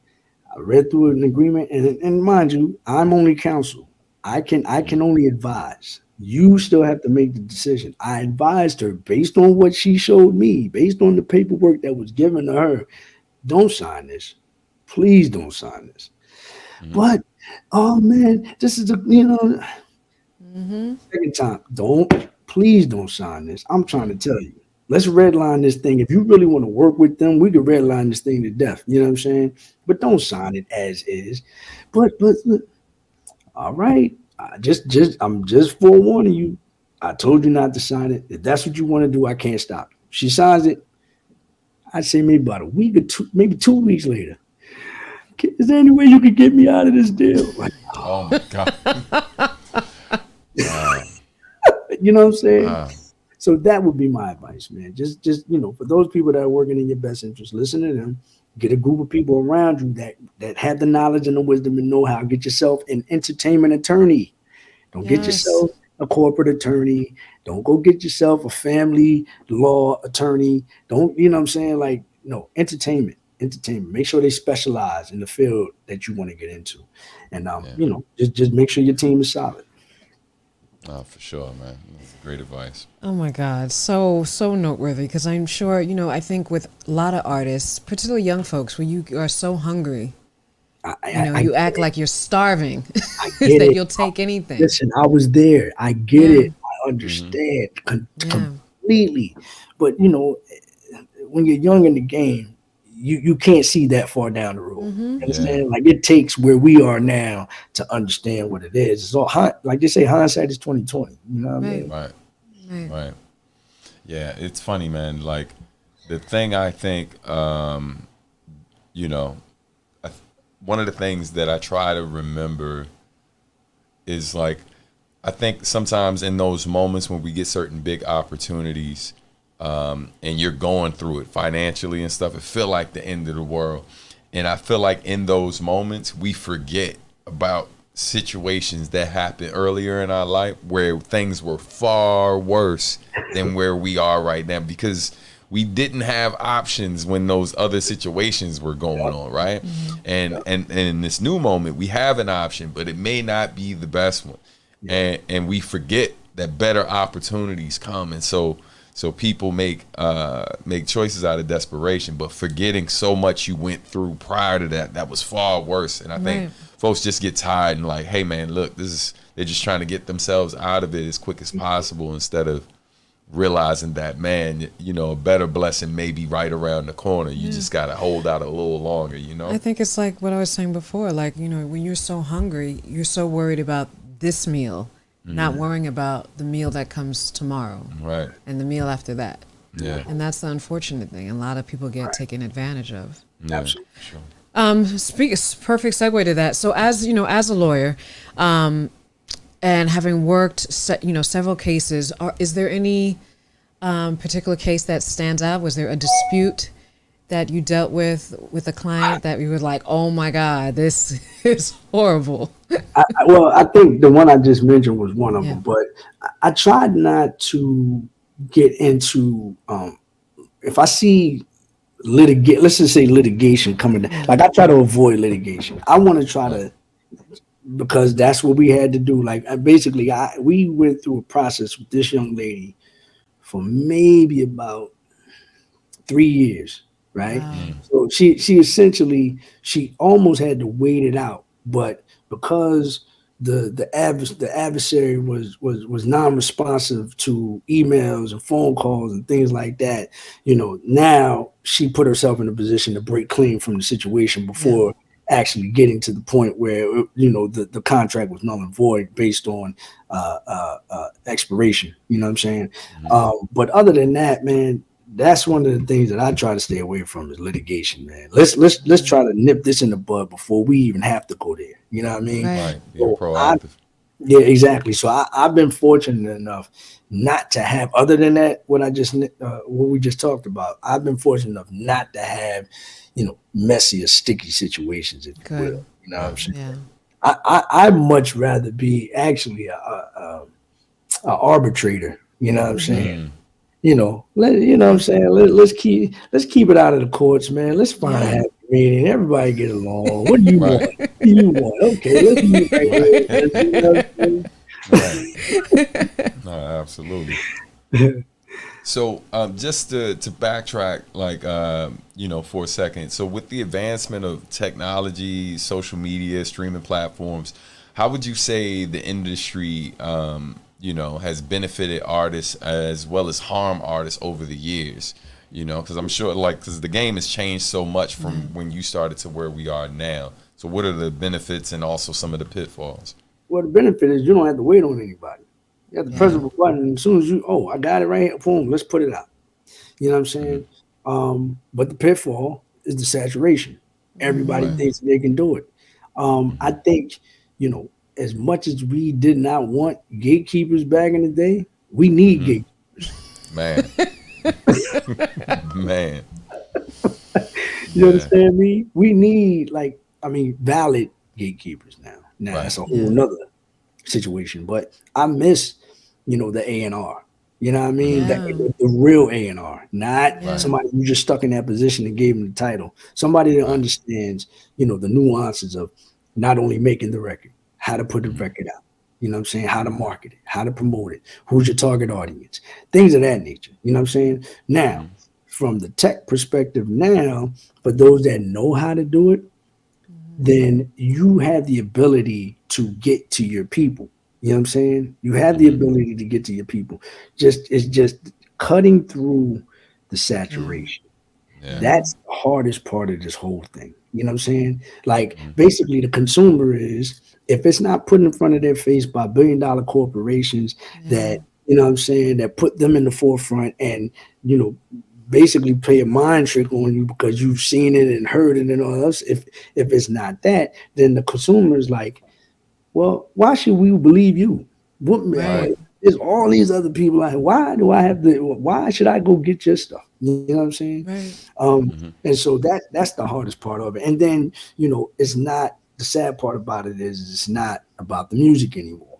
C: I read through an agreement, and mind you, I'm only counsel. I can only advise. You still have to make the decision. I advised her based on what she showed me, based on the paperwork that was given to her. Don't sign this. Please don't sign this. But, oh man, this is second time. Please don't sign this. I'm trying to tell you. Let's redline this thing. If you really want to work with them, we could redline this thing to death. You know what I'm saying? But don't sign it as is. But all right. I'm just forewarning you. I told you not to sign it. If that's what you want to do, I can't stop you. She signs it. I'd say maybe about a week or two, maybe 2 weeks later. Is there any way you could get me out of this deal? Like,
A: oh my God.
C: You know what I'm saying? So that would be my advice, man. Just for those people that are working in your best interest, listen to them. Get a group of people around you that have the knowledge and the wisdom and know-how. Get yourself an entertainment attorney. Don't get yourself a corporate attorney. Don't go get yourself a family law attorney. Don't, you know what I'm saying? Like, no, entertainment. Make sure they specialize in the field that you want to get into. And, just make sure your team is solid.
A: Oh, for sure, man. That's great advice.
B: Oh my God, so noteworthy, because I'm sure, I think with a lot of artists, particularly young folks, when you are so hungry, you act like you're starving, that you'll take anything.
C: Listen, I was there. I get it. I understand completely. But, when you're young in the game, you can't see that far down the road. You understand? Like, it takes where we are now to understand what it is. It's all, like they say, hindsight is 20/20. You know what I mean?
A: Right. Yeah, it's funny, man. Like, the thing I think, one of the things that I try to remember is, like, I think sometimes in those moments when we get certain big opportunities, and you're going through it financially and stuff, it feel like the end of the world. And I feel like in those moments we forget about situations that happened earlier in our life where things were far worse than where we are right now, because we didn't have options when those other situations were going on, right? And in this new moment we have an option, but it may not be the best one. And we forget that better opportunities come, and so people make choices out of desperation, but forgetting so much you went through prior to that was far worse. And I think folks just get tired and like, hey man, look, they're just trying to get themselves out of it as quick as possible, instead of realizing that, man, you know, a better blessing may be right around the corner. You just got to hold out a little longer, you know?
B: I think it's like what I was saying before, like, you know, when you're so hungry, you're so worried about this meal, not worrying about the meal that comes tomorrow. Right. And the meal after that. Yeah. And that's the unfortunate thing. A lot of people get taken advantage of.
A: Yeah. Absolutely. Sure.
B: Perfect segue to that. So as, you know, as a lawyer, and having worked, several cases, is there any particular case that stands out? Was there a dispute that you dealt with a client that you were like, oh my God, this is horrible?
C: I think the one I just mentioned was one of them, but I tried not to get into, if I see let's just say litigation coming down, like I try to avoid litigation. I want to try to, because that's what we had to do. Like basically we went through a process with this young lady for maybe about 3 years. Right. Wow. So she almost had to wait it out. But because the adversary was non-responsive to emails and phone calls and things like that, you know, now she put herself in a position to break clean from the situation before actually getting to the point where, you know, the contract was null and void based on expiration. You know what I'm saying? But other than that, man, that's one of the things that I try to stay away from is litigation, man. Let's try to nip this in the bud before we even have to go there. You know what I mean?
A: Right. You're proactive.
C: Yeah, exactly. So I've been fortunate enough not to have, other than that, what we just talked about. I've been fortunate enough not to have, you know, messy or sticky situations, if you will. You know what I'm saying? Yeah. I'd much rather be actually a arbitrator. You know what I'm saying? You know, you know what I'm saying? Let's keep it out of the courts, man. Let's find a happy meeting. Everybody get along. What do you want? What do you want? Okay, let's meet right here.
A: No, absolutely. So just to backtrack, like, you know, for a second. So with the advancement of technology, social media, streaming platforms, how would you say the industry, you know, has benefited artists as well as harm artists over the years? You know, because I'm sure, like, because the game has changed so much from when you started to where we are now. So what are the benefits and also some of the pitfalls?
C: Well, the benefit is you don't have to wait on anybody. You have to press a button. As soon as I got it right here, boom, let's put it out. You know what I'm saying? But the pitfall is the saturation. Everybody thinks they can do it. I think, you know, as much as we did not want gatekeepers back in the day, we need gatekeepers.
A: Man. Man.
C: You understand me? We need, valid gatekeepers now. Now that's a whole nother situation. But I miss, you know, the A&R. You know what I mean? The real A&R, not somebody who just stuck in that position and gave him the title. Somebody that understands, you know, the nuances of not only making the record, how to put the record out, you know what I'm saying? How to market it, how to promote it, who's your target audience, things of that nature. You know what I'm saying? Now, from the tech perspective now, for those that know how to do it, then you have the ability to get to your people. You know what I'm saying? You have the ability to get to your people. It's just cutting through the saturation. That's the hardest part of this whole thing. You know what I'm saying? Like, basically the consumer is, if it's not put in front of their face by billion-dollar corporations that, you know what I'm saying, that put them in the forefront and, you know, basically play a mind trick on you because you've seen it and heard it and all else. If it's not that, then the consumer is like, well, why should we believe you? What there's all these other people like, why do I have to, why should I go get your stuff? You know what I'm saying?
B: Right.
C: And so that's the hardest part of it. And then, it's not, the sad part about it is it's not about the music anymore.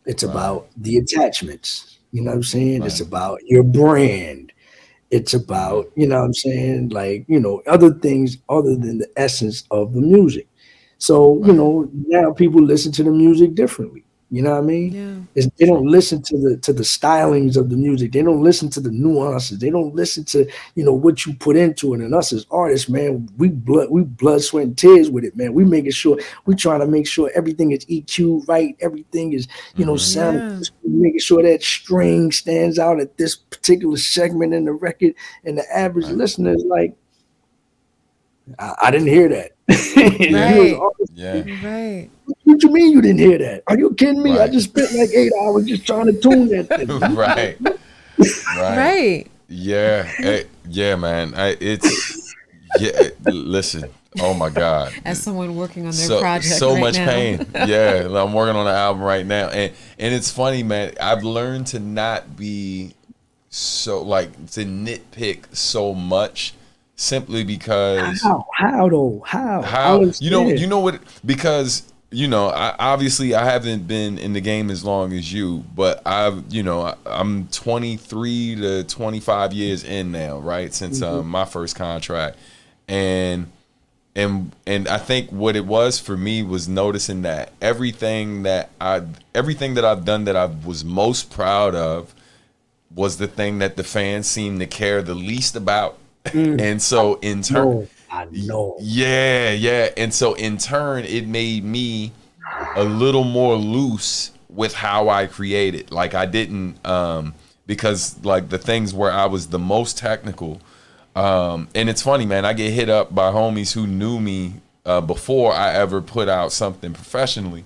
C: It's about the attachments. You know what I'm saying? It's about your brand. It's about, you know what I'm saying, like, other things other than the essence of the music. So, now people listen to the music differently. You know what I mean?
B: Yeah.
C: They don't listen to the stylings of the music. They don't listen to the nuances. They don't listen to, what you put into it. And us as artists, man, we blood, sweat, and tears with it, man. We trying to make sure everything is EQ right. Everything is, sound. Making sure that string stands out at this particular segment in the record. And the average listener is like, I didn't hear that.
B: Right.
C: What you mean you didn't hear that? Are you kidding me? I just spent like 8 hours just trying to tune that thing.
B: Right.
A: Yeah, man. Listen. Oh my God.
B: As someone working on their project
A: so
B: right
A: much
B: now.
A: pain. Yeah, I'm working on an album right now, and it's funny, man. I've learned to not be so to nitpick so much. Simply because
C: how
A: you know what, because I haven't been in the game as long as you, but I'm 23 to 25 years in now, right, since my first contract, and I think what it was for me was noticing that everything that I've done that I was most proud of was the thing that the fans seemed to care the least about. And so in turn,
C: I know.
A: Yeah. And so in turn, it made me a little more loose with how I created. Like I didn't, because like the things where I was the most technical, and it's funny, man, I get hit up by homies who knew me before I ever put out something professionally.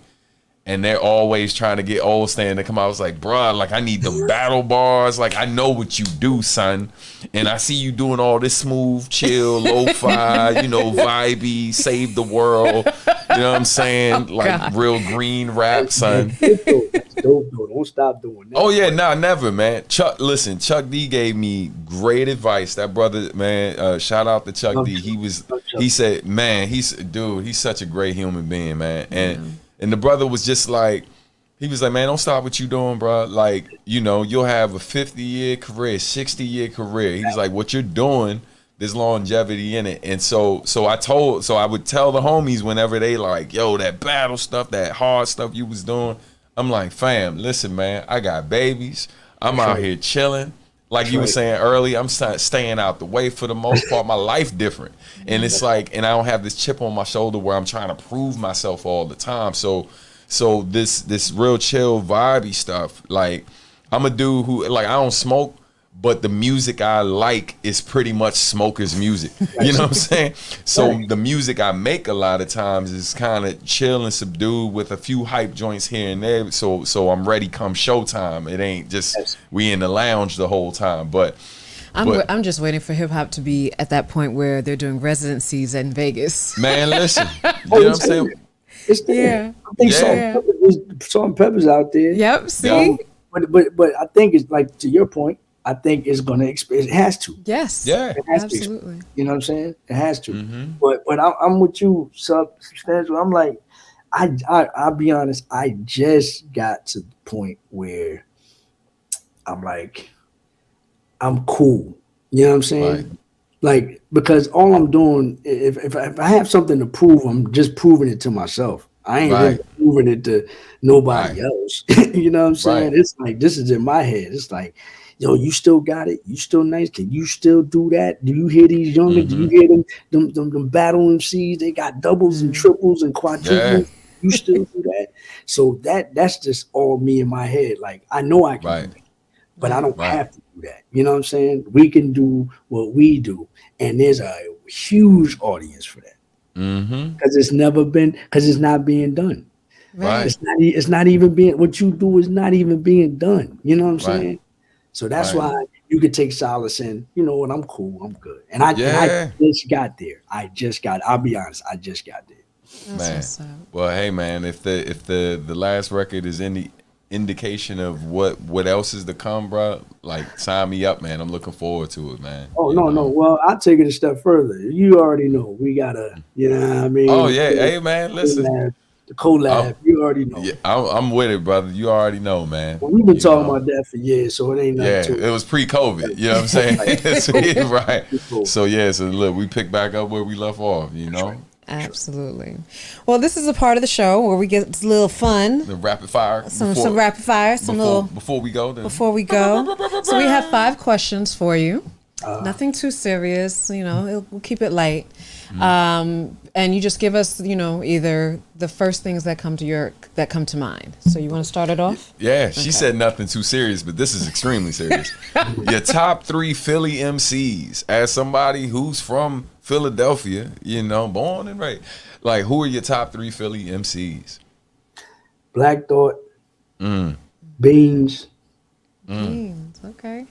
A: And they're always trying to get Old Stan to come out. I was like, bruh, like I need the battle bars. Like I know what you do, son. And I see you doing all this smooth, chill, lo-fi, vibey, save the world. You know what I'm saying? Like real green rap, son.
C: That's dope, though. Don't stop doing that.
A: Oh yeah, never, man. Chuck D gave me great advice. That brother, man, shout out to Chuck D. He said, man, he's such a great human being, man. And the brother was just like, he was like, man, don't stop what you doing, bro. Like, you'll have a 50-year career, 60-year career. He's like, what you're doing, there's longevity in it. And so I would tell the homies whenever they like, yo, that battle stuff, that hard stuff you was doing. I'm like, fam, listen, man, I got babies. I'm out here chilling. Like you were saying earlier, I'm staying out the way for the most part. My life different. And it's like, and I don't have this chip on my shoulder where I'm trying to prove myself all the time. So this real chill vibey stuff, like I'm a dude who, like, I don't smoke, but the music I like is pretty much smokers' music. You know what I'm saying? So the music I make a lot of times is kind of chill and subdued with a few hype joints here and there. So I'm ready come showtime. It ain't just we in the lounge the whole time. But
B: I'm just waiting for hip hop to be at that point where they're doing residencies in Vegas.
A: Man, listen. You know what I'm saying?
C: It's there. I think Salt-N-Pepa's out there.
B: Yep. See.
C: But I think it's like, to your point, I think it's gonna it has to.
B: Yes.
A: Yeah.
C: It has
B: Absolutely.
C: To. You know what I'm saying? It has to. But I'm with you, Substantial. I'm like, I'll be honest. I just got to the point where I'm like, I'm cool. You know what I'm saying?
A: Right.
C: Like, because all I'm doing, if I have something to prove, I'm just proving it to myself. I ain't really proving it to nobody else. You know what I'm saying? It's like, this is in my head. It's like, yo, you still got it? You still nice? Can you still do that? Do you hear these youngins? Do you hear them battle MCs? They got doubles and triples and quadruples. You still do that? So that's just all me in my head. Like, I know I can do that, but I don't have to do that. You know what I'm saying? We can do what we do. And there's a huge audience for that. Because it's not being done.
B: Right.
C: It's not even being, what you do is not even being done. You know what I'm saying? So that's why you could take solace in, you know what, I'm cool, I'm good. And I just got there. I'll be honest, I just got there.
B: That's
A: man. Well, hey man, if the last record is any indication of what else is to come, bro, like sign me up, man. I'm looking forward to it, man.
C: Oh, no. Well, I'll take it a step further. You already know we gotta, you know what I mean?
A: Oh yeah, hey man, listen.
C: The collab, you already know.
A: Yeah, I'm with it, brother. You already know, man.
C: Well, we've been talking about that for years, so it ain't nothing to
A: it was pre-COVID. You know what I'm saying? Right. So so look, we pick back up where we left off. You know.
B: Absolutely. Well, this is a part of the show where we get a little fun.
A: The rapid fire.
B: Some rapid fire.
A: Before we go.
B: Before we go. So we have 5 questions for you. Nothing too serious. You know, we'll keep it light. And you just give us, you know, either the first things that come to mind. So you want to start it off?
A: Yeah, she said nothing too serious, but this is extremely serious. Your top 3 Philly MCs. As somebody who's from Philadelphia, you know, born and raised, like, who are your top 3 Philly MCs?
C: Black Thought, Beans.
B: Beans, okay.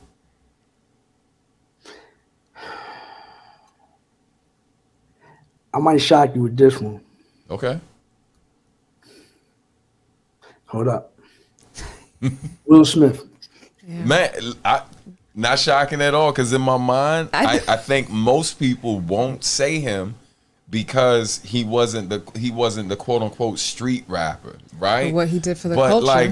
C: I might shock you with this one.
A: Okay.
C: Hold up. Will Smith.
A: Yeah. Man, not shocking at all, because in my mind, I think most people won't say him because he wasn't the quote unquote street rapper, right?
B: What he did for the culture.
A: But like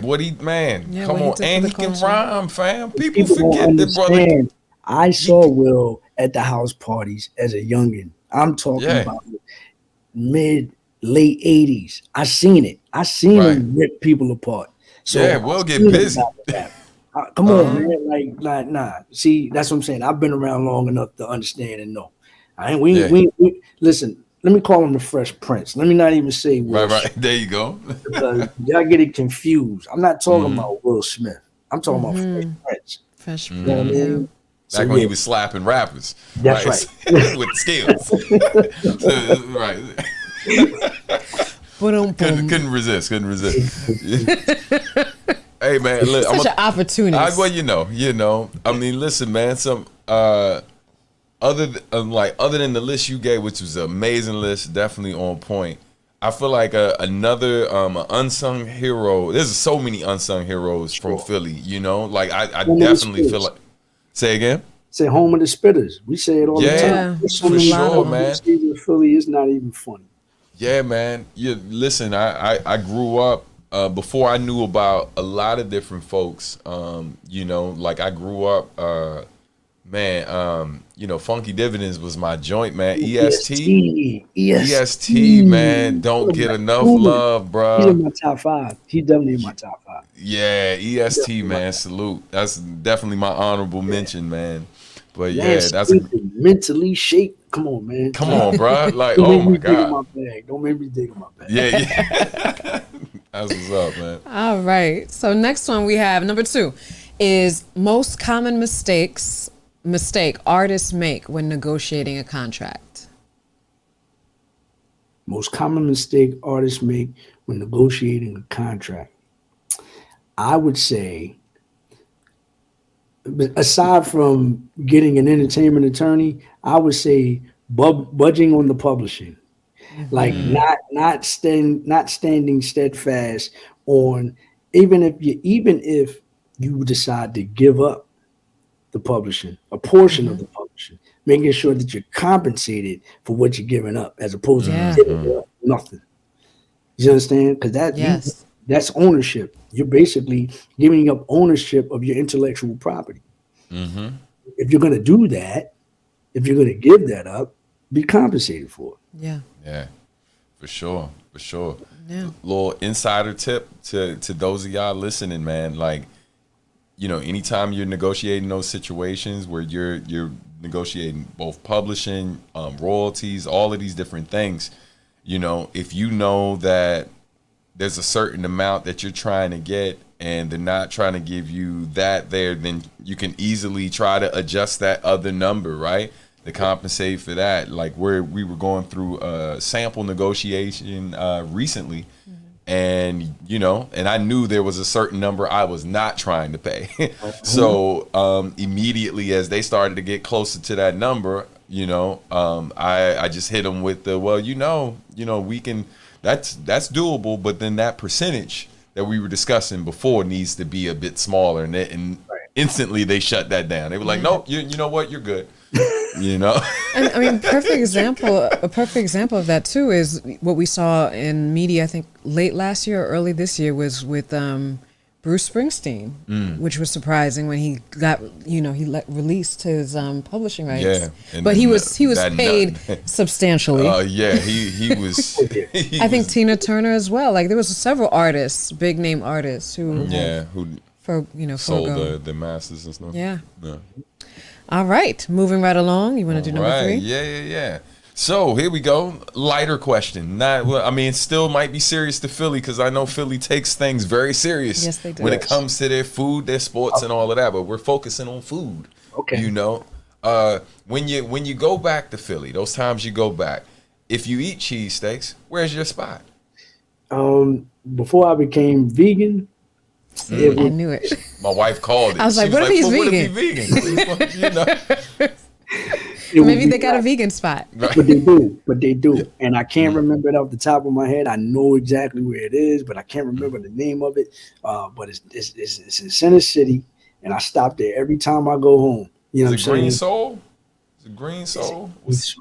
A: come on, and he can rhyme, fam. People forget that, brother.
C: I saw Will at the house parties as a youngin'. I'm talking about late 80s. I seen it. I seen him rip people apart. So
A: we'll get busy.
C: Come on, man. Like, nah. See, that's what I'm saying. I've been around long enough to understand and know. We listen. Let me call him the Fresh Prince. Let me not even say Will.
A: Right. There you go.
C: Because y'all get it confused. I'm not talking about Will Smith. I'm talking about Fresh Prince.
B: Fresh Prince.
C: You know what I mean?
A: Back when he was slapping rappers.
C: That's right.
A: With skills. Right. Couldn't resist. Hey man, look,
B: such an opportunity.
A: Well, you know. I mean, listen, man. Some other than the list you gave, which was an amazing list, definitely on point. I feel like another unsung hero. There's so many unsung heroes from Philly. You know, like I definitely feel like. Say again.
C: Say home of the spitters. We say it all the time.
A: For sure, man.
C: Philly is not even funny.
A: Yeah, man. Listen, I grew up before I knew about a lot of different folks. You know, like I grew up, you know, Funky Dividends was my joint, man. EST, man. Don't get enough love, bro.
C: He's in my top 5. He's definitely in my top 5.
A: Yeah, EST, man. Salute. That's definitely my honorable mention, man. But that's
C: mentally shaped. Come on, man.
A: Come on, bro. Like, oh my God.
C: Don't make me dig in my bag.
A: Yeah. That's what's up, man.
B: All right. So next one we have number 2 is most common mistake artists make when negotiating a contract.
C: Most common mistake artists make when negotiating a contract. I would say, aside from getting an entertainment attorney, I would say budging on the publishing, like not standing steadfast on even if you decide to give up the publishing, a portion of the publishing, making sure that you're compensated for what you're giving up, as opposed to giving up nothing. You understand? Because that's ownership. You're basically giving up ownership of your intellectual property. Mm-hmm. If you're going to do that, if you're going to give that up, be compensated for it.
A: Yeah, for sure. Yeah. Little insider tip to those of y'all listening, man. Like, you know, anytime you're negotiating those situations where you're negotiating both publishing, royalties, all of these different things, you know, if you know that there's a certain amount that you're trying to get and they're not trying to give you that there, then you can easily try to adjust that other number, right? To compensate for that. Like we were going through a sample negotiation recently, and you know, and I knew there was a certain number I was not trying to pay. So immediately as they started to get closer to that number, you know, I just hit them with the, well, you know, we can. That's doable, but then that percentage that we were discussing before needs to be a bit smaller, and instantly they shut that down. They were like, nope, you know what, you're good. You know.
B: And I mean, a perfect example of that too is what we saw in media, I think late last year or early this year, was with Bruce Springsteen, which was surprising when he got, released his publishing rights.
A: Yeah,
B: but he was paid substantially.
A: Yeah, he was.
B: I think Tina Turner as well. Like there was several artists, big name artists who
A: sold the masters and stuff.
B: Yeah. All right, moving right along. You want to do number 3?
A: Yeah. So here we go. Lighter question. Still might be serious to Philly because I know Philly takes things very serious.
B: Yes, they do.
A: When it comes to their food, their sports, and all of that. But we're focusing on food.
C: Okay.
A: You know, when you go back to Philly, those times you go back, if you eat cheesesteaks, where's your spot?
C: Before I became vegan.
B: I knew it.
A: My wife called it.
B: I was like, what if he's vegan?
A: What if he's vegan?
B: Maybe they got a vegan spot.
C: But they do. Yeah. And I can't remember it off the top of my head. I know exactly where it is, but I can't remember the name of it. But it's in Center City, and I stop there every time I go home. You know what I'm saying?
A: Green Soul? Is it Green Soul?
C: Is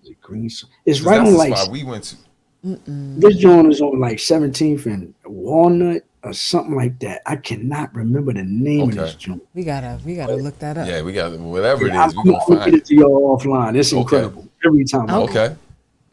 C: it Green Soul? It's right on like.
A: We went to.
C: This joint is on like 17th and Walnut or something like that. I cannot remember the name of this joint.
B: We gotta look that up.
A: Yeah, we got whatever it is.
C: I'm gonna get it to y'all offline. It's incredible every time.
A: Okay.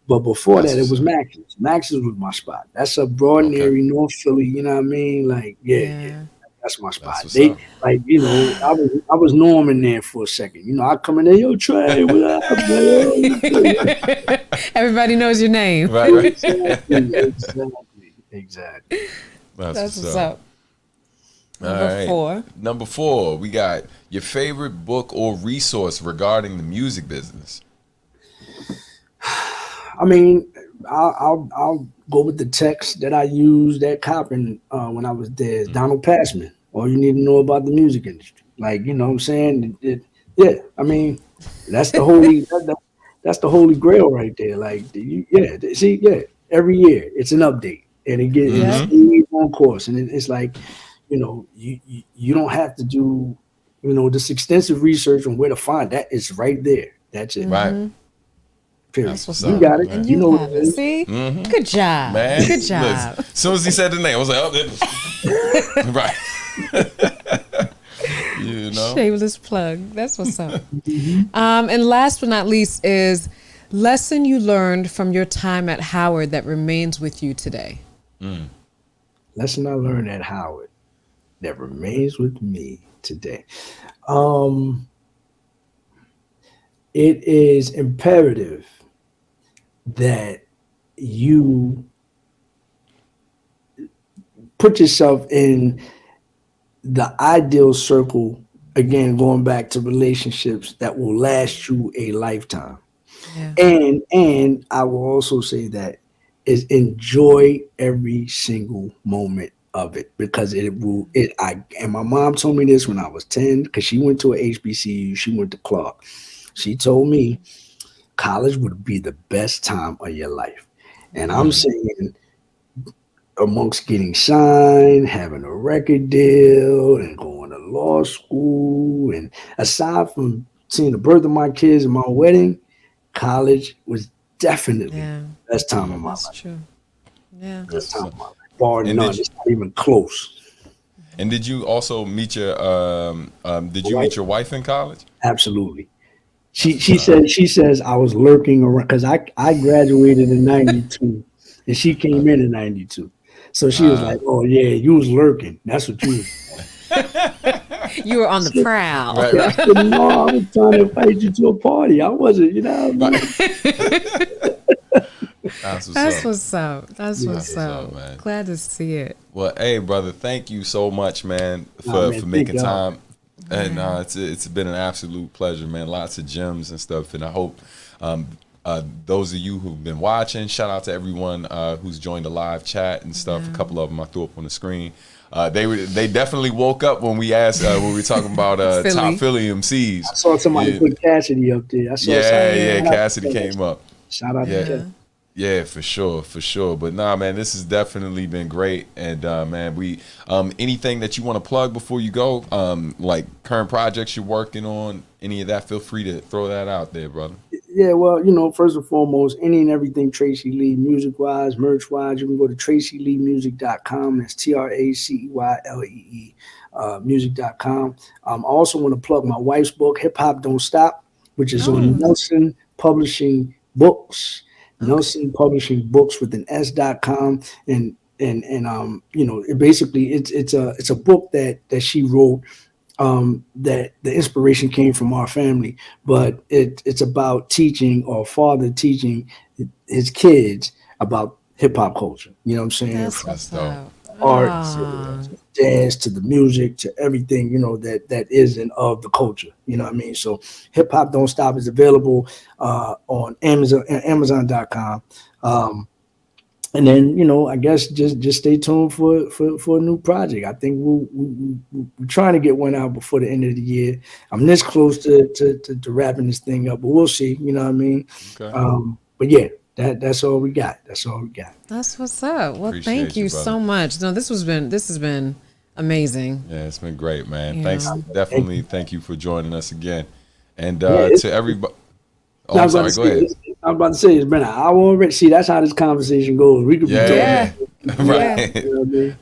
C: But before that, it was Max's. Max's was my spot. That's a broad area, North Philly. You know what I mean? Like, yeah. That's my spot. They up. Like, I was Norman there for a second. I come in there, yo, Trey, what up, man?
B: Everybody knows your name.
A: Right.
C: Exactly.
B: That's what's up.
A: Number 4, we got your favorite book or resource regarding the music business.
C: I mean, I'll go with the text that I used at Coppin when I was there. It's Donald Passman. All you need to know about the music industry. Like, you know what I'm saying? I mean, that's the holy that's the holy grail right there. Like, every year it's an update and it gets on course. And it's like, you don't have to do, this extensive research on where to find that. It's right there. That's it.
A: Right.
C: You got it.
B: And you know what it is. See? Mm-hmm. Good job. Man. Good job.
A: As soon as he said the name, I was like, right.
B: Shameless plug. That's what's up. And last but not least is lesson you learned from your time at Howard that remains with you today.
C: Lesson I learned at Howard that remains with me today. It is imperative that you put yourself in the ideal circle, again, going back to relationships that will last you a lifetime. Yeah. And I will also say that is enjoy every single moment of it, because and my mom told me this when I was 10, because she went to a HBCU, she went to Clark. She told me college would be the best time of your life. And I'm saying, amongst getting signed, having a record deal, and going to law school, and aside from seeing the birth of my kids and my wedding, college was definitely the best time of my life. That's true. Yeah. Best time of my life. Bar none. It's not even close.
A: And did you also meet your meet your wife in college?
C: Absolutely. She says I was lurking around because I graduated in 92 and she came in 92. So she was like, "Oh yeah, you was lurking. That's what you was."
B: You were on the prowl.
A: Right.
C: I said, "No, I was trying to invite you to a party. I wasn't,
B: That's what's up. That's what's up, man. Glad to see it.
A: Well, hey, brother, thank you so much, man, for making time. And it's been an absolute pleasure, man. Lots of gems and stuff. And I hope those of you who've been watching, shout out to everyone who's joined the live chat and stuff. Yeah. A couple of them I threw up on the screen. They definitely woke up when we asked when we were talking about top Philly MCs.
C: I saw somebody put Cassidy up there.
A: Yeah, Cassidy came up.
C: Shout out to Cassidy.
A: Yeah, for sure. But nah, man, this has definitely been great. And man, we anything that you want to plug before you go, like current projects you're working on, any of that, feel free to throw that out there, brother.
C: Yeah, well, first and foremost, any and everything Tracey Lee, music-wise, merch-wise, you can go to TraceyLeeMusic.com. That's TRACEYLEE, music.com. I also want to plug my wife's book, Hip Hop Don't Stop, which is on Nelson Publishing Books. Nelson Publishing Books with an S.com. And basically it's a book that she wrote, that the inspiration came from our family, but it's about teaching, or father teaching his kids about hip hop culture. You know what I'm saying?
B: That's
C: From
B: what's up.
C: art, to jazz, to the music, to everything, that is and of the culture. You know what I mean? So Hip Hop Don't Stop is available on Amazon.com. And then, I guess just stay tuned for a new project. I think we're trying to get one out before the end of the year. I'm this close to wrapping this thing up, but we'll see. You know what I mean?
A: Okay.
C: But yeah, that's all we got. That's what's
B: up. Well,
A: Appreciate
B: thank you so much. No, this has been amazing.
A: Yeah, it's been great, man.
B: Yeah.
A: Thanks. Definitely thank you for joining us again. And to everybody. Oh, I'm sorry, go ahead.
C: I was about to say, it's been an hour already. See, that's how this conversation goes. We could be talking.
A: Right.
C: You know what I mean?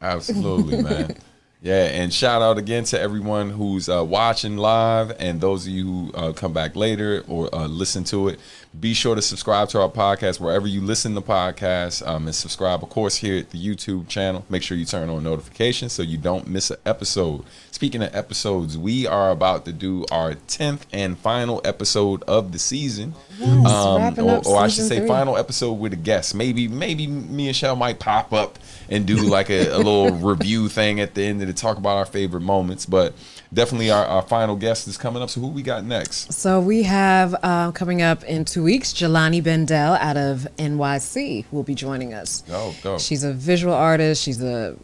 A: Absolutely, man. Yeah, and shout out again to everyone who's watching live, and those of you who come back later or listen to it. Be sure to subscribe to our podcast wherever you listen to podcasts, and subscribe, of course, here at the YouTube channel. Make sure you turn on notifications so you don't miss an episode. Speaking of episodes, we are about to do our 10th and final episode of the season.
B: Yes,
A: or I should say
B: 3.
A: final episode with a guest. Maybe me and Shell might pop up and do like a little review thing at the end to talk about our favorite moments. But definitely our final guest is coming up. So who we got next?
B: So we have coming up in 2 weeks, Jelani Bendel out of NYC will be joining us.
A: Go.
B: She's a visual artist. She's a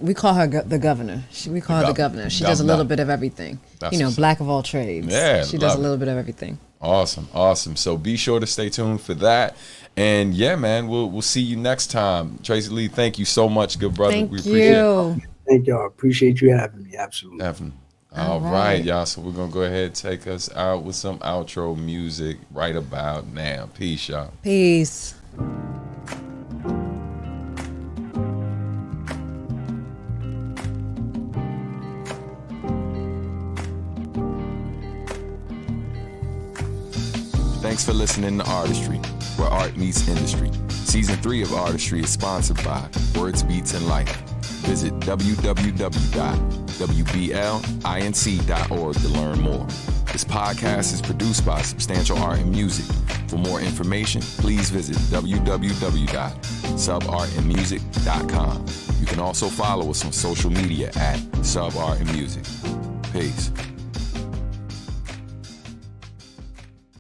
B: we call her the governor. We call her the governor. She does a little bit of everything.
A: That's
B: black of all trades.
A: Yeah,
B: she does a little bit of everything.
A: Awesome. So be sure to stay tuned for that. And yeah, man, we'll see you next time. Tracey Lee, thank you so much, good brother.
B: Thank
A: we appreciate it.
C: Thank y'all. Appreciate you having me. Absolutely.
A: Definitely. All right, y'all. So we're gonna go ahead and take us out with some outro music right about now. Peace, y'all.
B: Peace.
A: Thanks for listening to Artistry, where art meets industry. Season 3 of Artistry is sponsored by Words, Beats, and Life. Visit www.wblinc.org to learn more. This podcast is produced by Substantial Art and Music. For more information, please visit www.subartandmusic.com. You can also follow us on social media at Sub Art and Music. Peace.